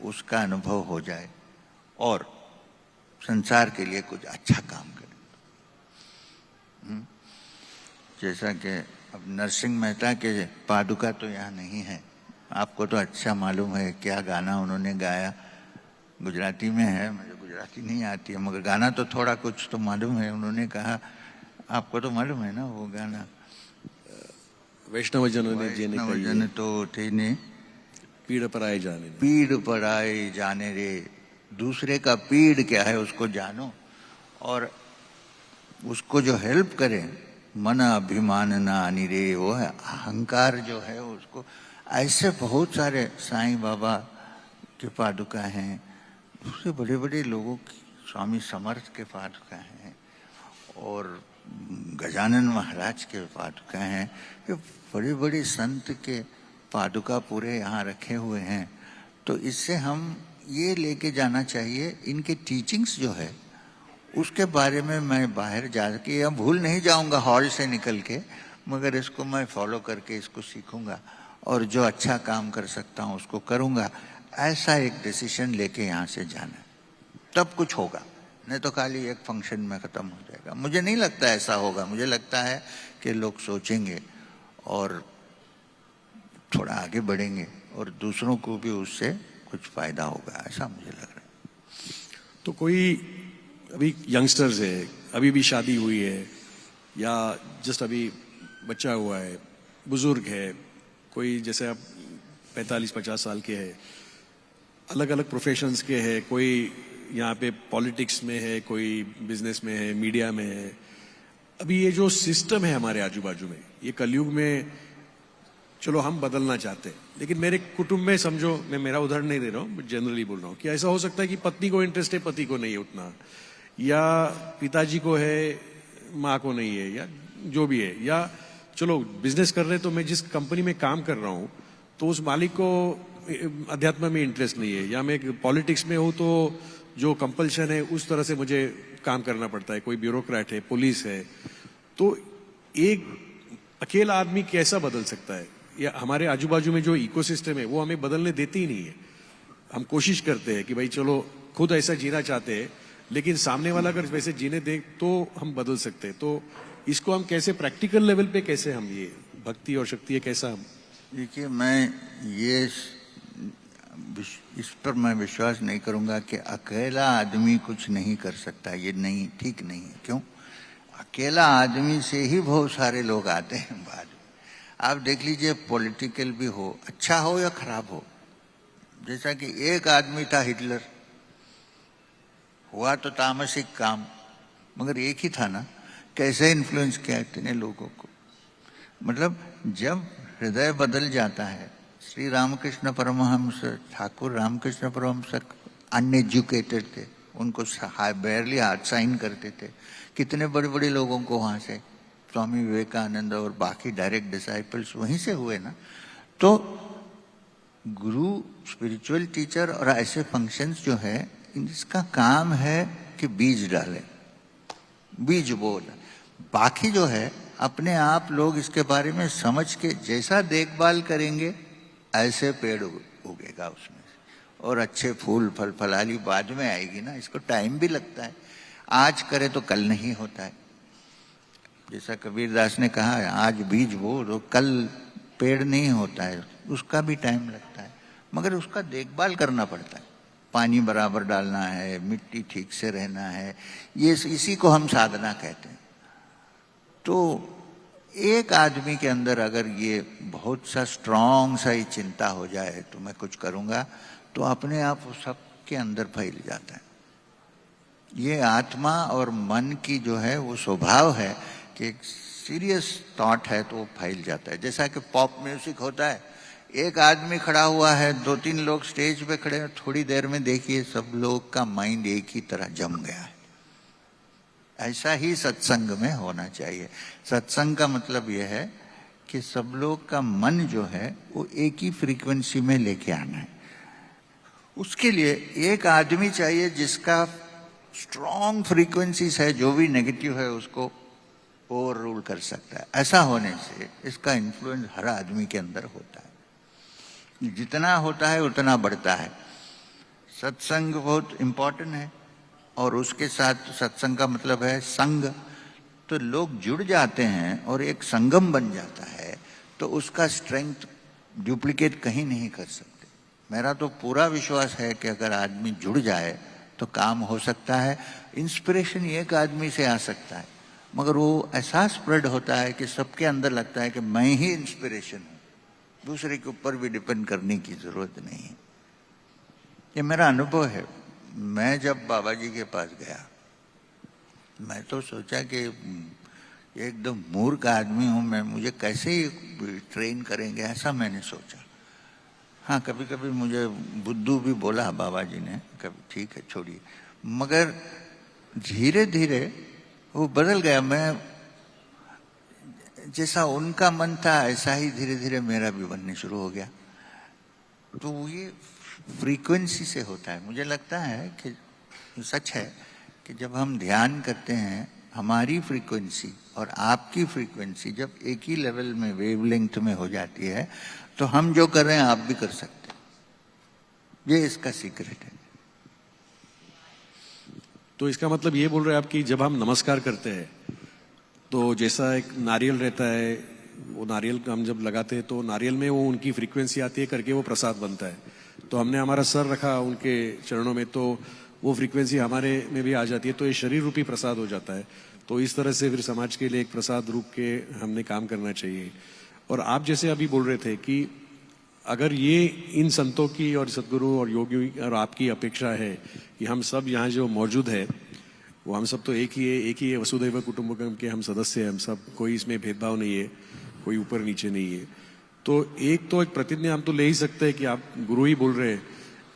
उसका अनुभव हो जाए और संसार के लिए कुछ अच्छा काम करे। जैसा कि अब नरसिंह मेहता के पादुका तो यहाँ नहीं है, आपको तो अच्छा मालूम है क्या गाना उन्होंने गाया, गुजराती में है, मुझे गुजराती नहीं आती है, मगर गाना तो थोड़ा कुछ तो मालूम है। उन्होंने कहा, आपको तो मालूम है ना वो गाना, वैष्णव जन तो थे ने पीड़ पर आए जाने, पीड़ पर आए जाने रे, दूसरे का पीड़ क्या है उसको जानो, और उसको जो हेल्प करे, मन अभिमान ना आनी रे, वो है अहंकार जो है उसको। ऐसे बहुत सारे साईं बाबा के पादुका हैं, दूसरे बड़े बड़े लोगों की, स्वामी समर्थ के पादुका हैं और गजानन महाराज के पादुका हैं। ये बड़े बड़े संत के पादुका पूरे यहाँ रखे हुए हैं। तो इससे हम ये लेके जाना चाहिए, इनके टीचिंग्स जो है उसके बारे में मैं बाहर जाके या भूल नहीं जाऊंगा हॉल से निकल के, मगर इसको मैं फॉलो करके इसको सीखूंगा और जो अच्छा काम कर सकता हूँ उसको करूंगा। ऐसा एक डिसीजन लेके यहाँ से जाना, तब कुछ होगा, नहीं तो खाली एक फंक्शन में खत्म हो जाएगा। मुझे नहीं लगता ऐसा होगा, मुझे लगता है कि लोग सोचेंगे और थोड़ा आगे बढ़ेंगे और दूसरों को भी उससे कुछ फायदा होगा, ऐसा मुझे लग रहा है। तो कोई अभी यंगस्टर्स है, अभी भी शादी हुई है या जस्ट अभी बच्चा हुआ है, बुजुर्ग है, कोई जैसे आप 45-50 साल के है, अलग अलग प्रोफेशंस के है, कोई यहाँ पे पॉलिटिक्स में है, कोई बिजनेस में है, मीडिया में है। अभी ये जो सिस्टम है हमारे आजू बाजू में, ये कलयुग में चलो हम बदलना चाहते हैं, लेकिन मेरे कुटुंब में समझो, मैं मेरा उदाहरण नहीं दे रहा हूँ, जनरली बोल रहा हूँ कि ऐसा हो सकता है कि पत्नी को इंटरेस्ट है, पति को नहीं है उतना, या पिताजी को है, माँ को नहीं है, या जो भी है, या चलो बिजनेस कर रहे हैं तो मैं जिस कंपनी में काम कर रहा हूँ तो उस मालिक को अध्यात्म में इंटरेस्ट नहीं है, या मैं पॉलिटिक्स में हूँ तो जो कंपल्शन है उस तरह से मुझे काम करना पड़ता है, कोई ब्यूरोक्रेट है, पुलिस है। तो एक अकेला आदमी कैसा बदल सकता है? या हमारे आजू बाजू में जो इकोसिस्टम है वो हमें बदलने देती ही नहीं है। हम कोशिश करते हैं कि भाई चलो खुद ऐसा जीना चाहते हैं, लेकिन सामने वाला अगर वैसे जीने दे तो हम बदल सकते हैं। तो इसको हम कैसे प्रैक्टिकल लेवल पे कैसे हम ये भक्ति और शक्ति है कैसा हम? देखिए, मैं ये इस पर मैं विश्वास नहीं करूंगा कि अकेला आदमी कुछ नहीं कर सकता। ये नहीं, ठीक नहीं है। क्यों? अकेला आदमी से ही बहुत सारे लोग आते हैं बाद में। आप देख लीजिए, पॉलिटिकल भी हो, अच्छा हो या खराब हो, जैसा कि एक आदमी था हिटलर, हुआ तो तामसिक काम, मगर एक ही था ना, कैसे इन्फ्लुएंस किया इतने लोगों को। मतलब जब हृदय बदल जाता है। श्री रामकृष्ण परमहंस, ठाकुर रामकृष्ण परमहंस अनएजुकेटेड थे, उनको बैरली हाथ साइन करते थे। कितने बड़े बड़े लोगों को वहां से, स्वामी विवेकानंद और बाकी डायरेक्ट डिसाइपल्स वहीं से हुए ना। तो गुरु, स्पिरिचुअल टीचर और ऐसे फंक्शंस जो है, इसका काम है कि बीज डाले, बीज बोल। बाकी जो है अपने आप लोग इसके बारे में समझ के जैसा देखभाल करेंगे ऐसे पेड़ उगेगा उसमें से, और अच्छे फूल फल फलाली बाद में आएगी ना। इसको टाइम भी लगता है, आज करे तो कल नहीं होता है। जैसा कबीरदास ने कहा है, आज बीज बो तो कल पेड़ नहीं होता है, उसका भी टाइम लगता है, मगर उसका देखभाल करना पड़ता है। पानी बराबर डालना है, मिट्टी ठीक से रहना है, ये इसी को हम साधना कहते हैं। तो एक आदमी के अंदर अगर ये बहुत सा स्ट्रांग सा ही चिंता हो जाए तो मैं कुछ करूंगा, तो अपने आप वो सबके अंदर फैल जाता है। ये आत्मा और मन की जो है वो स्वभाव है कि एक सीरियस थॉट है तो वो फैल जाता है। जैसा कि पॉप म्यूजिक होता है, एक आदमी खड़ा हुआ है, 2-3 लोग स्टेज पे खड़े हैं, थोड़ी देर में देखिए सब लोग का माइंड एक ही तरह जम गया है। ऐसा ही सत्संग में होना चाहिए। सत्संग का मतलब यह है कि सब लोग का मन जो है वो एक ही फ्रीक्वेंसी में लेके आना है। उसके लिए एक आदमी चाहिए जिसका स्ट्रॉन्ग फ्रीक्वेंसीज है, जो भी नेगेटिव है उसको ओवर रूल कर सकता है। ऐसा होने से इसका इन्फ्लुएंस हर आदमी के अंदर होता है। जितना होता है उतना बढ़ता है। सत्संग बहुत इंपॉर्टेंट है, और उसके साथ सत्संग का मतलब है संग। तो लोग जुड़ जाते हैं और एक संगम बन जाता है, तो उसका स्ट्रेंथ डुप्लीकेट कहीं नहीं कर सकते। मेरा तो पूरा विश्वास है कि अगर आदमी जुड़ जाए तो काम हो सकता है। इंस्पिरेशन एक आदमी से आ सकता है, मगर वो ऐसा स्प्रेड होता है कि सबके अंदर लगता है कि मैं ही इंस्पिरेशन हूँ, दूसरे के ऊपर भी डिपेंड करने की जरूरत नहीं है। ये मेरा अनुभव है। मैं जब बाबा जी के पास गया, मैं तो सोचा कि एकदम मूर्ख आदमी हूं मैं, मुझे कैसे ट्रेन करेंगे, ऐसा मैंने सोचा। हाँ, कभी कभी मुझे बुद्धू भी बोला बाबा जी ने, कभी ठीक है छोड़िए, मगर धीरे धीरे वो बदल गया। मैं जैसा उनका मन था ऐसा ही धीरे धीरे मेरा भी बनने शुरू हो गया। तो ये फ्रीक्वेंसी से होता है। मुझे लगता है कि सच है कि जब हम ध्यान करते हैं, हमारी फ्रीक्वेंसी और आपकी फ्रीक्वेंसी जब एक ही लेवल में, वेवलेंथ में हो जाती है, तो हम जो कर रहे हैं आप भी कर सकते हैं। ये इसका सीक्रेट है। तो इसका मतलब ये बोल रहे हैं आप कि जब हम नमस्कार करते हैं तो जैसा एक नारियल रहता है, वो नारियल हम जब लगाते हैं तो नारियल में वो उनकी फ्रीक्वेंसी आती है करके वो प्रसाद बनता है। तो हमने हमारा सर रखा उनके चरणों में, तो वो फ्रीक्वेंसी हमारे में भी आ जाती है, तो ये शरीर रूपी प्रसाद हो जाता है। तो इस तरह से फिर समाज के लिए एक प्रसाद रूप के हमने काम करना चाहिए। और आप जैसे अभी बोल रहे थे कि अगर ये इन संतों की और सदगुरु और योगी और आपकी अपेक्षा है कि हम सब यहाँ जो मौजूद है वो हम सब तो एक ही है वसुधैव कुटुंबकम के हम सदस्य हैं, हम सब, कोई इसमें भेदभाव नहीं है, कोई ऊपर नीचे नहीं है। तो एक प्रतिज्ञा हम तो ले ही सकते हैं कि आप गुरु ही बोल रहे हैं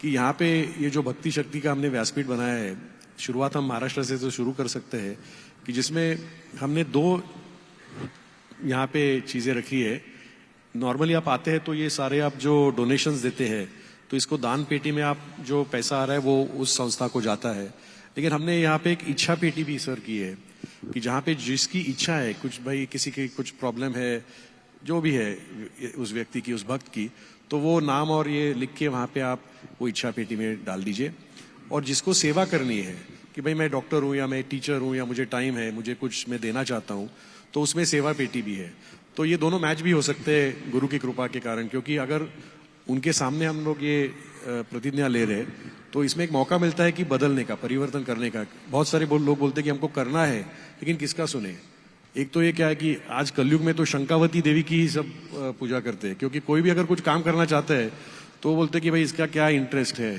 कि यहाँ पे ये जो भक्ति शक्ति का हमने व्यासपीठ बनाया है, शुरुआत हम महाराष्ट्र से तो शुरू कर सकते हैं कि जिसमें हमने 2 यहाँ पे चीजें रखी है। नॉर्मली आप आते हैं तो ये सारे आप जो डोनेशंस देते हैं तो इसको दान पेटी में आप जो पैसा आ रहा है वो उस संस्था को जाता है, लेकिन हमने यहाँ पे एक इच्छा पेटी भी सर की है कि जहाँ पे जिसकी इच्छा है, कुछ भाई किसी की कुछ प्रॉब्लम है, जो भी है उस व्यक्ति की, उस भक्त की, तो वो नाम और ये लिख के वहाँ पे आप वो इच्छा पेटी में डाल दीजिए। और जिसको सेवा करनी है कि भाई मैं डॉक्टर हूँ या मैं टीचर हूँ या मुझे टाइम है, मुझे कुछ मैं देना चाहता हूँ, तो उसमें सेवा पेटी भी है। तो ये दोनों मैच भी हो सकते हैं गुरु की कृपा के कारण, क्योंकि अगर उनके सामने हम लोग ये प्रतिज्ञा ले रहे तो इसमें एक मौका मिलता है कि बदलने का, परिवर्तन करने का। बहुत सारे लोग बोलते हैं कि हमको करना है, लेकिन किसका सुने। एक तो ये क्या है कि आज कलयुग में तो शंकावती देवी की ही सब पूजा करते हैं, क्योंकि कोई भी अगर कुछ काम करना चाहता है तो बोलते हैं कि भाई इसका क्या इंटरेस्ट है,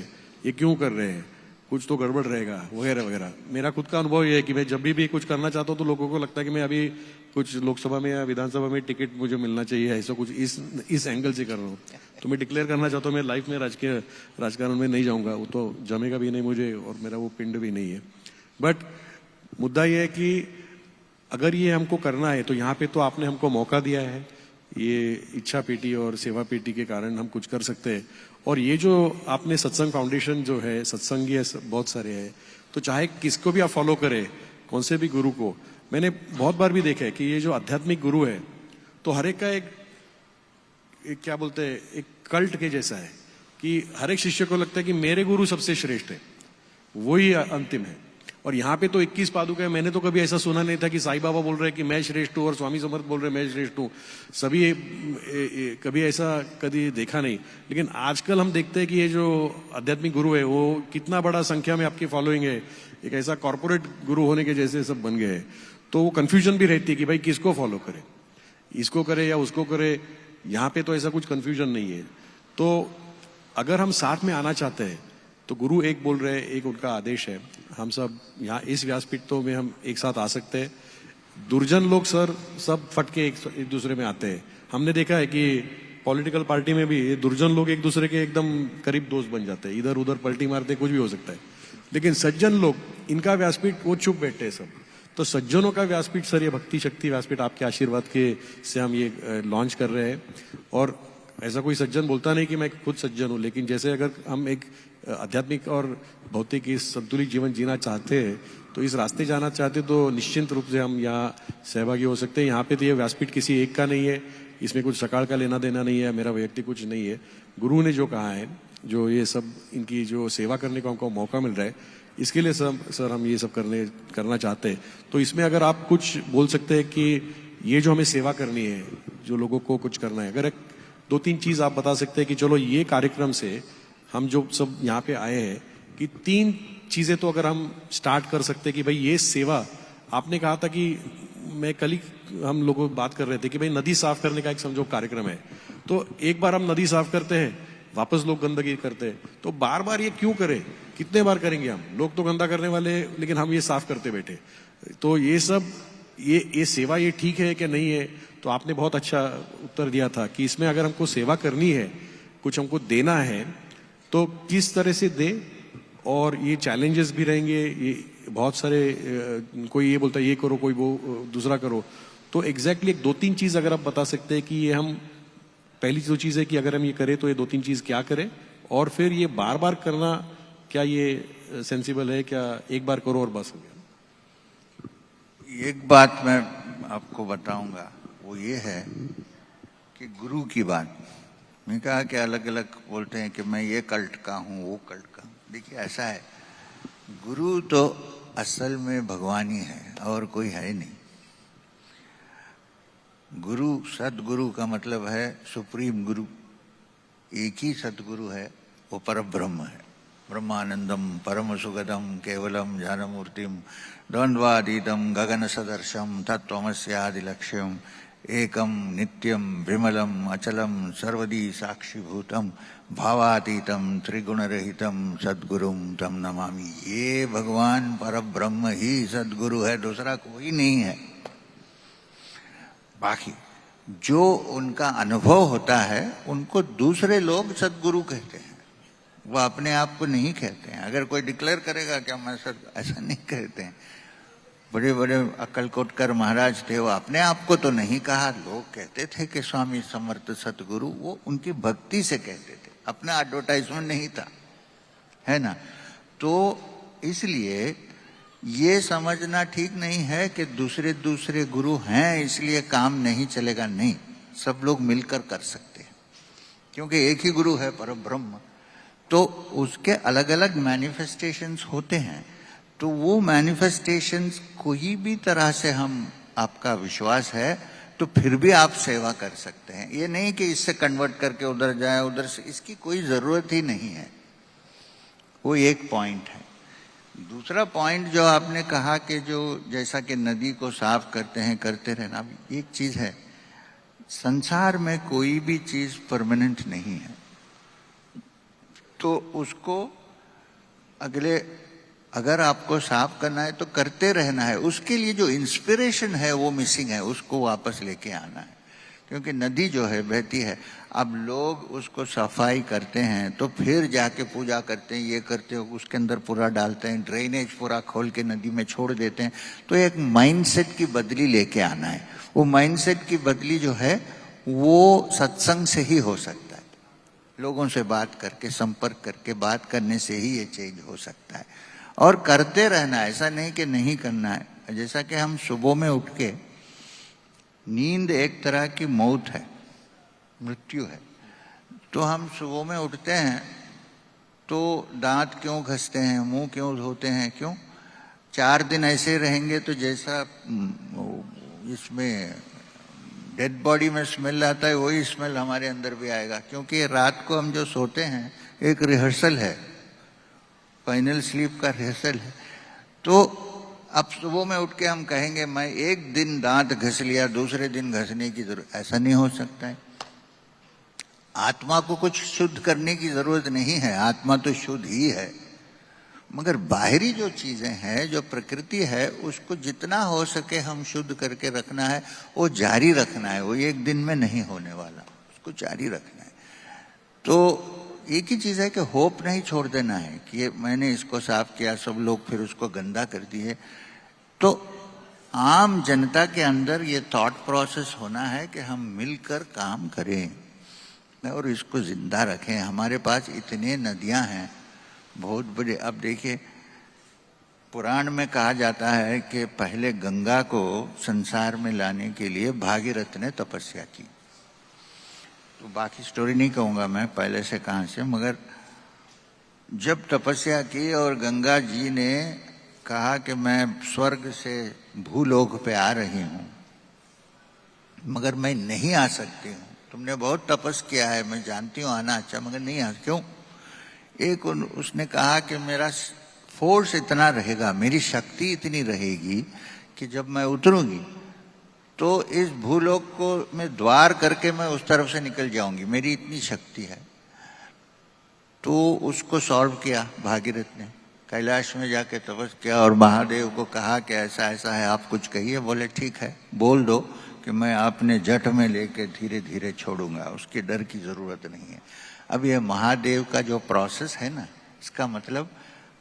ये क्यों कर रहे हैं, कुछ तो गड़बड़ रहेगा वगैरह वगैरह। मेरा खुद का अनुभव ये है कि मैं जब भी कुछ करना चाहता हूँ तो लोगों को लगता है कि मैं अभी कुछ लोकसभा में या विधानसभा में टिकट मुझे मिलना चाहिए, ऐसा कुछ इस एंगल से कर रहा हूँ। तो मैं डिक्लेयर करना चाहता हूँ मैं लाइफ में राजकारण में नहीं जाऊंगा, वो तो जमेगा भी नहीं मुझे और मेरा वो पिंड भी नहीं है। बट मुद्दा ये है कि अगर ये हमको करना है तो यहाँ पे तो आपने हमको मौका दिया है, ये इच्छा पेटी और सेवा पेटी के कारण हम कुछ कर सकते हैं। और ये जो आपने सत्संग फाउंडेशन जो है, सत्संगी बहुत सारे हैं, तो चाहे किसको भी आप फॉलो करें, कौन से भी गुरु को, मैंने बहुत बार भी देखा है कि ये जो आध्यात्मिक गुरु है तो हर एक का एक क्या बोलते हैं, एक कल्ट के जैसा है कि हर एक शिष्य को लगता है कि मेरे गुरु सबसे श्रेष्ठ है, वही अंतिम है। और यहाँ पे तो 21 पादुका है। मैंने तो कभी ऐसा सुना नहीं था कि साईं बाबा बोल रहे हैं कि मैं श्रेष्ठ हूँ और स्वामी समर्थ बोल रहे हैं मैं श्रेष्ठ हूँ। सभी कभी ऐसा कभी देखा नहीं। लेकिन आजकल हम देखते हैं कि ये जो आध्यात्मिक गुरु है वो कितना बड़ा संख्या में आपकी फॉलोइंग है, एक ऐसा कॉर्पोरेट गुरु होने के जैसे सब बन गए हैं। तो वो कंफ्यूजन भी रहती है कि भाई किसको फॉलो करे, इसको करे या उसको करे। यहाँ पे तो ऐसा कुछ कंफ्यूजन नहीं है। तो अगर हम साथ में आना चाहते हैं तो गुरु एक बोल रहे हैं, एक उनका आदेश है। हम सब यहाँ इस व्यासपीठ तो में हम एक साथ आ सकते हैं। दुर्जन लोग सर सब फटके एक दूसरे में आते हैं। हमने देखा है कि पॉलिटिकल पार्टी में भी दुर्जन लोग एक दूसरे के एकदम करीब दोस्त बन जाते हैं, इधर उधर पलटी मारते, कुछ भी हो सकता है। लेकिन सज्जन लोग, इनका व्यासपीठ वो चुप बैठते हैं सब। तो सज्जनों का व्यासपीठ सर, ये भक्ति शक्ति व्यासपीठ आपके आशीर्वाद के से हम ये लॉन्च कर रहे हैं। और ऐसा कोई सज्जन बोलता नहीं कि मैं खुद सज्जन हूं, लेकिन जैसे अगर हम एक आध्यात्मिक और भौतिक इस संतुलित जीवन जीना चाहते हैं, तो इस रास्ते जाना चाहते, तो निश्चित रूप से हम यहाँ सहभागी हो सकते हैं। यहाँ पे तो ये व्यासपीठ किसी एक का नहीं है, इसमें कुछ सकाल का लेना देना नहीं है, मेरा वैयक्तिक कुछ नहीं है। गुरु ने जो कहा है, जो ये सब इनकी जो सेवा करने का हमको मौका मिल रहा है, इसके लिए सर हम ये सब करना चाहते हैं। तो इसमें अगर आप कुछ बोल सकते हैं कि ये जो हमें सेवा करनी है, जो लोगों को कुछ करना है, अगर एक 2-3 चीज आप बता सकते हैं कि चलो ये कार्यक्रम से हम जो सब यहाँ पे आए हैं कि 3 चीजें तो अगर हम स्टार्ट कर सकते हैं कि भाई ये सेवा, आपने कहा था कि मैं कल ही हम लोगों बात कर रहे थे कि भाई नदी साफ करने का एक समझो कार्यक्रम है, तो एक बार हम नदी साफ करते हैं, वापस लोग गंदगी करते हैं, तो बार बार ये क्यों करें, कितने बार करेंगे हम? लोग तो गंदा करने वाले, लेकिन हम ये साफ करते बैठे। तो ये सब ये सेवा ये ठीक है कि नहीं है? तो आपने बहुत अच्छा उत्तर दिया था कि इसमें अगर हमको सेवा करनी है, कुछ हमको देना है, तो किस तरह से दे। और ये चैलेंजेस भी रहेंगे, ये बहुत सारे, कोई ये बोलता है ये करो, कोई वो दूसरा करो। तो एग्जैक्टली 2-3 चीज अगर आप बता सकते हैं कि ये हम, पहली जो चीज है कि अगर हम ये करें तो ये 2-3 चीज क्या करें, और फिर ये बार बार करना क्या ये सेंसिबल है, क्या एक बार करो और बस हो गया? एक बात मैं आपको बताऊंगा, वो ये है कि गुरु की बात, मैं कहा कि अलग अलग बोलते हैं कि मैं ये कल्ट का हूँ, वो कल्ट का हूँ। देखिए ऐसा है, गुरु तो असल में भगवान ही है और कोई है नहीं। गुरु, सदगुरु का मतलब है सुप्रीम गुरु, एक ही सदगुरु है, वो परब्रह्म है। ब्रह्मानंदम परम सुगदम केवलम ज्ञानमूर्तिम द्वंद्वातीतम गगन सदर्शम तत्वमस्यादि लक्ष्यम एकम नित्यम विमलम अचलम सर्वदी साक्षीभूतम भावातीतम त्रिगुण रहितम सद्गुरुम तम नमामि। ये भगवान परब्रह्म ही सद्गुरु है, दूसरा कोई नहीं है। बाकी जो उनका अनुभव होता है उनको दूसरे लोग सद्गुरु कहते हैं, वो अपने आप को नहीं कहते हैं। अगर कोई डिक्लेयर करेगा क्या मैं ऐसा नहीं कहते हैं। बड़े बड़े अक्कलकोटकर महाराज थे, वो अपने आप को तो नहीं कहा, लोग कहते थे कि स्वामी समर्थ सतगुरु, वो उनकी भक्ति से कहते थे, अपना एडवर्टाइजमेंट नहीं था, है ना। तो इसलिए ये समझना ठीक नहीं है कि दूसरे दूसरे गुरु हैं इसलिए काम नहीं चलेगा। नहीं, सब लोग मिलकर कर सकते हैं, क्योंकि एक ही गुरु है परब्रह्म। तो उसके अलग अलग मैनिफेस्टेशंस होते हैं, तो वो मैनिफेस्टेशंस कोई भी तरह से हम आपका विश्वास है तो फिर भी आप सेवा कर सकते हैं। ये नहीं कि इससे कन्वर्ट करके उधर जाए, उधर से, इसकी कोई जरूरत ही नहीं है। वो एक पॉइंट है। दूसरा पॉइंट जो आपने कहा कि जो जैसा कि नदी को साफ करते हैं, करते रहना, एक चीज है, संसार में कोई भी चीज परमानेंट नहीं है, तो उसको अगर आपको साफ करना है तो करते रहना है। उसके लिए जो इंस्पिरेशन है वो मिसिंग है, उसको वापस लेके आना है। क्योंकि नदी जो है बहती है, अब लोग उसको सफाई करते हैं तो फिर जाके पूजा करते हैं, ये करते हैं, उसके अंदर पूरा डालते हैं, ड्रेनेज पूरा खोल के नदी में छोड़ देते हैं। तो एक माइंडसेट की बदली लेके आना है। वो माइंडसेट की बदली जो है वो सत्संग से ही हो सकता है, लोगों से बात करके, संपर्क करके बात करने से ही ये चेंज हो सकता है। और करते रहना, ऐसा नहीं कि नहीं करना है। जैसा कि हम सुबह में उठ के, नींद एक तरह की मौत है, मृत्यु है, तो हम सुबह में उठते हैं तो दांत क्यों घसते हैं, मुंह क्यों धोते हैं, क्यों? 4 दिन ऐसे रहेंगे तो जैसा इसमें डेड बॉडी में स्मेल आता है वही स्मेल हमारे अंदर भी आएगा। क्योंकि रात को हम जो सोते हैं एक रिहर्सल है, फाइनल स्लीप का रिहर्सल है। तो अब सुबह में उठ के हम कहेंगे मैं एक दिन दांत घस लिया, दूसरे दिन घसने की जरूरत, ऐसा नहीं हो सकता है। आत्मा को कुछ शुद्ध करने की जरूरत नहीं है, आत्मा तो शुद्ध ही है। मगर बाहरी जो चीजें हैं, जो प्रकृति है, उसको जितना हो सके हम शुद्ध करके रखना है, वो जारी रखना है। वो एक दिन में नहीं होने वाला, उसको जारी रखना है। तो एक ही चीज है कि होप नहीं छोड़ देना है कि ये मैंने इसको साफ किया, सब लोग फिर उसको गंदा कर दिए। तो आम जनता के अंदर ये थॉट प्रोसेस होना है कि हम मिलकर काम करें और इसको जिंदा रखें। हमारे पास इतने नदियां हैं बहुत बड़े। अब देखिए, पुराण में कहा जाता है कि पहले गंगा को संसार में लाने के लिए भागीरथ ने तपस्या की। तो बाकी स्टोरी नहीं कहूंगा मैं पहले से कहां से, मगर जब तपस्या की और गंगा जी ने कहा कि मैं स्वर्ग से भूलोक पे आ रही हूं, मगर मैं नहीं आ सकती हूं, तुमने बहुत तपस किया है, मैं जानती हूं आना अच्छा, मगर नहीं आ, क्यों? एक उसने कहा कि मेरा फोर्स इतना रहेगा, मेरी शक्ति इतनी रहेगी कि जब मैं उतरूंगी तो इस भूलोक को मैं द्वार करके मैं उस तरफ से निकल जाऊंगी, मेरी इतनी शक्ति है। तो उसको सॉल्व किया भागीरथ ने, कैलाश में जाके तपस किया और महादेव को कहा कि ऐसा ऐसा है, आप कुछ कहिए। बोले ठीक है, बोल दो कि मैं अपने जट में लेके धीरे धीरे छोड़ूंगा, उसके डर की जरूरत नहीं है। अब ये महादेव का जो प्रोसेस है ना, इसका मतलब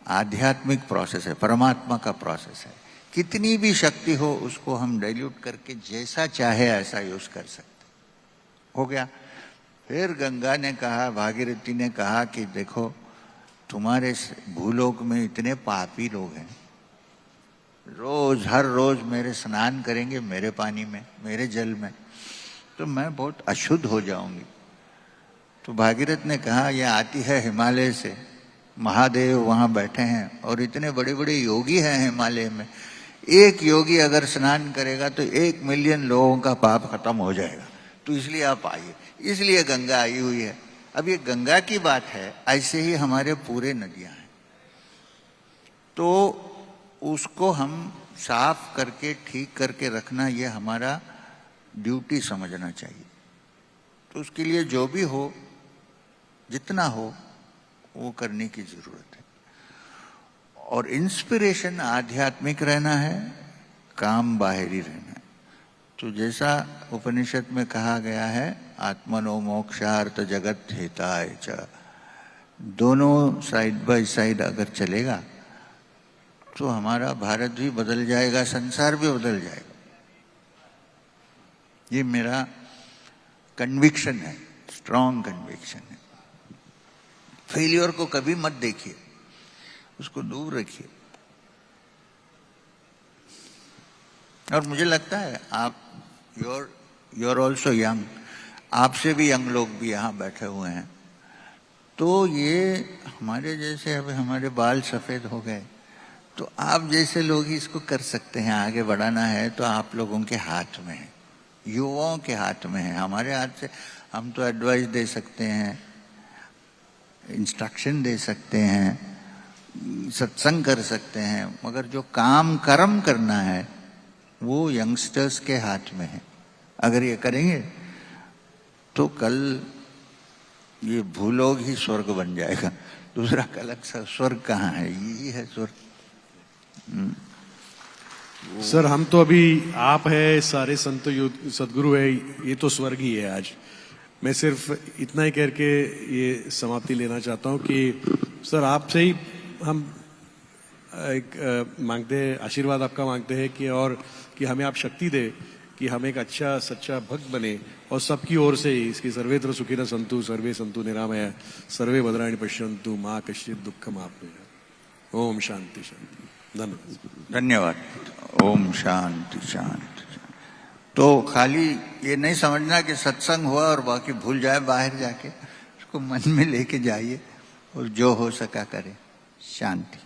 आध्यात्मिक प्रोसेस है, परमात्मा का प्रोसेस है। कितनी भी शक्ति हो उसको हम डाइल्यूट करके जैसा चाहे ऐसा यूज कर सकते। हो गया। फिर गंगा ने कहा, भागीरथी ने कहा कि देखो तुम्हारे भूलोक में इतने पापी लोग हैं, रोज हर रोज मेरे स्नान करेंगे मेरे पानी में, मेरे जल में, तो मैं बहुत अशुद्ध हो जाऊंगी। तो भागीरथ ने कहा ये आती है हिमालय से, महादेव वहां बैठे हैं और इतने बड़े बड़े योगी हैं हिमालय में, एक योगी अगर स्नान करेगा तो 1 मिलियन लोगों का पाप खत्म हो जाएगा, तो इसलिए आप आइए। इसलिए गंगा आई हुई है। अब ये गंगा की बात है, ऐसे ही हमारे पूरे नदियां हैं, तो उसको हम साफ करके ठीक करके रखना, ये हमारा ड्यूटी समझना चाहिए। तो उसके लिए जो भी हो, जितना हो, वो करने की जरूरत है। और इंस्पिरेशन आध्यात्मिक रहना है, काम बाहरी रहना है। तो जैसा उपनिषद में कहा गया है, आत्मनो मोक्षार्थ जगत हिताय च, दोनों साइड बाय साइड अगर चलेगा तो हमारा भारत भी बदल जाएगा, संसार भी बदल जाएगा। ये मेरा कन्विक्शन है, स्ट्रॉन्ग कन्विक्शन है। फेलियर को कभी मत देखिए, उसको दूर रखिए। और मुझे लगता है आप यू आर ऑल्सो यंग, आपसे भी यंग लोग भी यहाँ बैठे हुए हैं। तो ये हमारे जैसे, अब हमारे बाल सफेद हो गए, तो आप जैसे लोग ही इसको कर सकते हैं। आगे बढ़ाना है तो आप लोगों के हाथ में है, युवाओं के हाथ में है। हमारे हाथ से हम तो एडवाइस दे सकते हैं, इंस्ट्रक्शन दे सकते हैं, सत्संग कर सकते हैं, मगर जो काम कर्म करना है वो यंगस्टर्स के हाथ में है। अगर ये करेंगे तो कल ये भूलोग ही स्वर्ग बन जाएगा। दूसरा कलक स्वर्ग कहाँ है, यही है स्वर्ग। सर हम तो अभी, आप है, सारे संत सदगुरु है, ये तो स्वर्ग ही है आज। मैं सिर्फ इतना ही करके ये समाप्ति लेना चाहता हूँ कि सर आपसे ही हम एक मांगते हैं, आशीर्वाद आपका मांगते हैं कि, और कि हमें आप शक्ति दे कि हम एक अच्छा सच्चा भक्त बने, और सबकी ओर से इसकी सर्वेत्र सुखिनः सन्तु सर्वे सन्तु निरामया सर्वे भद्राणि पश्यन्तु मां कश्चित् दुःखम् आपनुयात्। ओम शांति शांति। धन्यवाद। धन्यवाद। ओम शांति शांति। तो खाली ये नहीं समझना कि सत्संग हुआ और बाकी भूल जाए, बाहर जाके उसको मन में लेके जाइए और जो हो सका करे। शांति।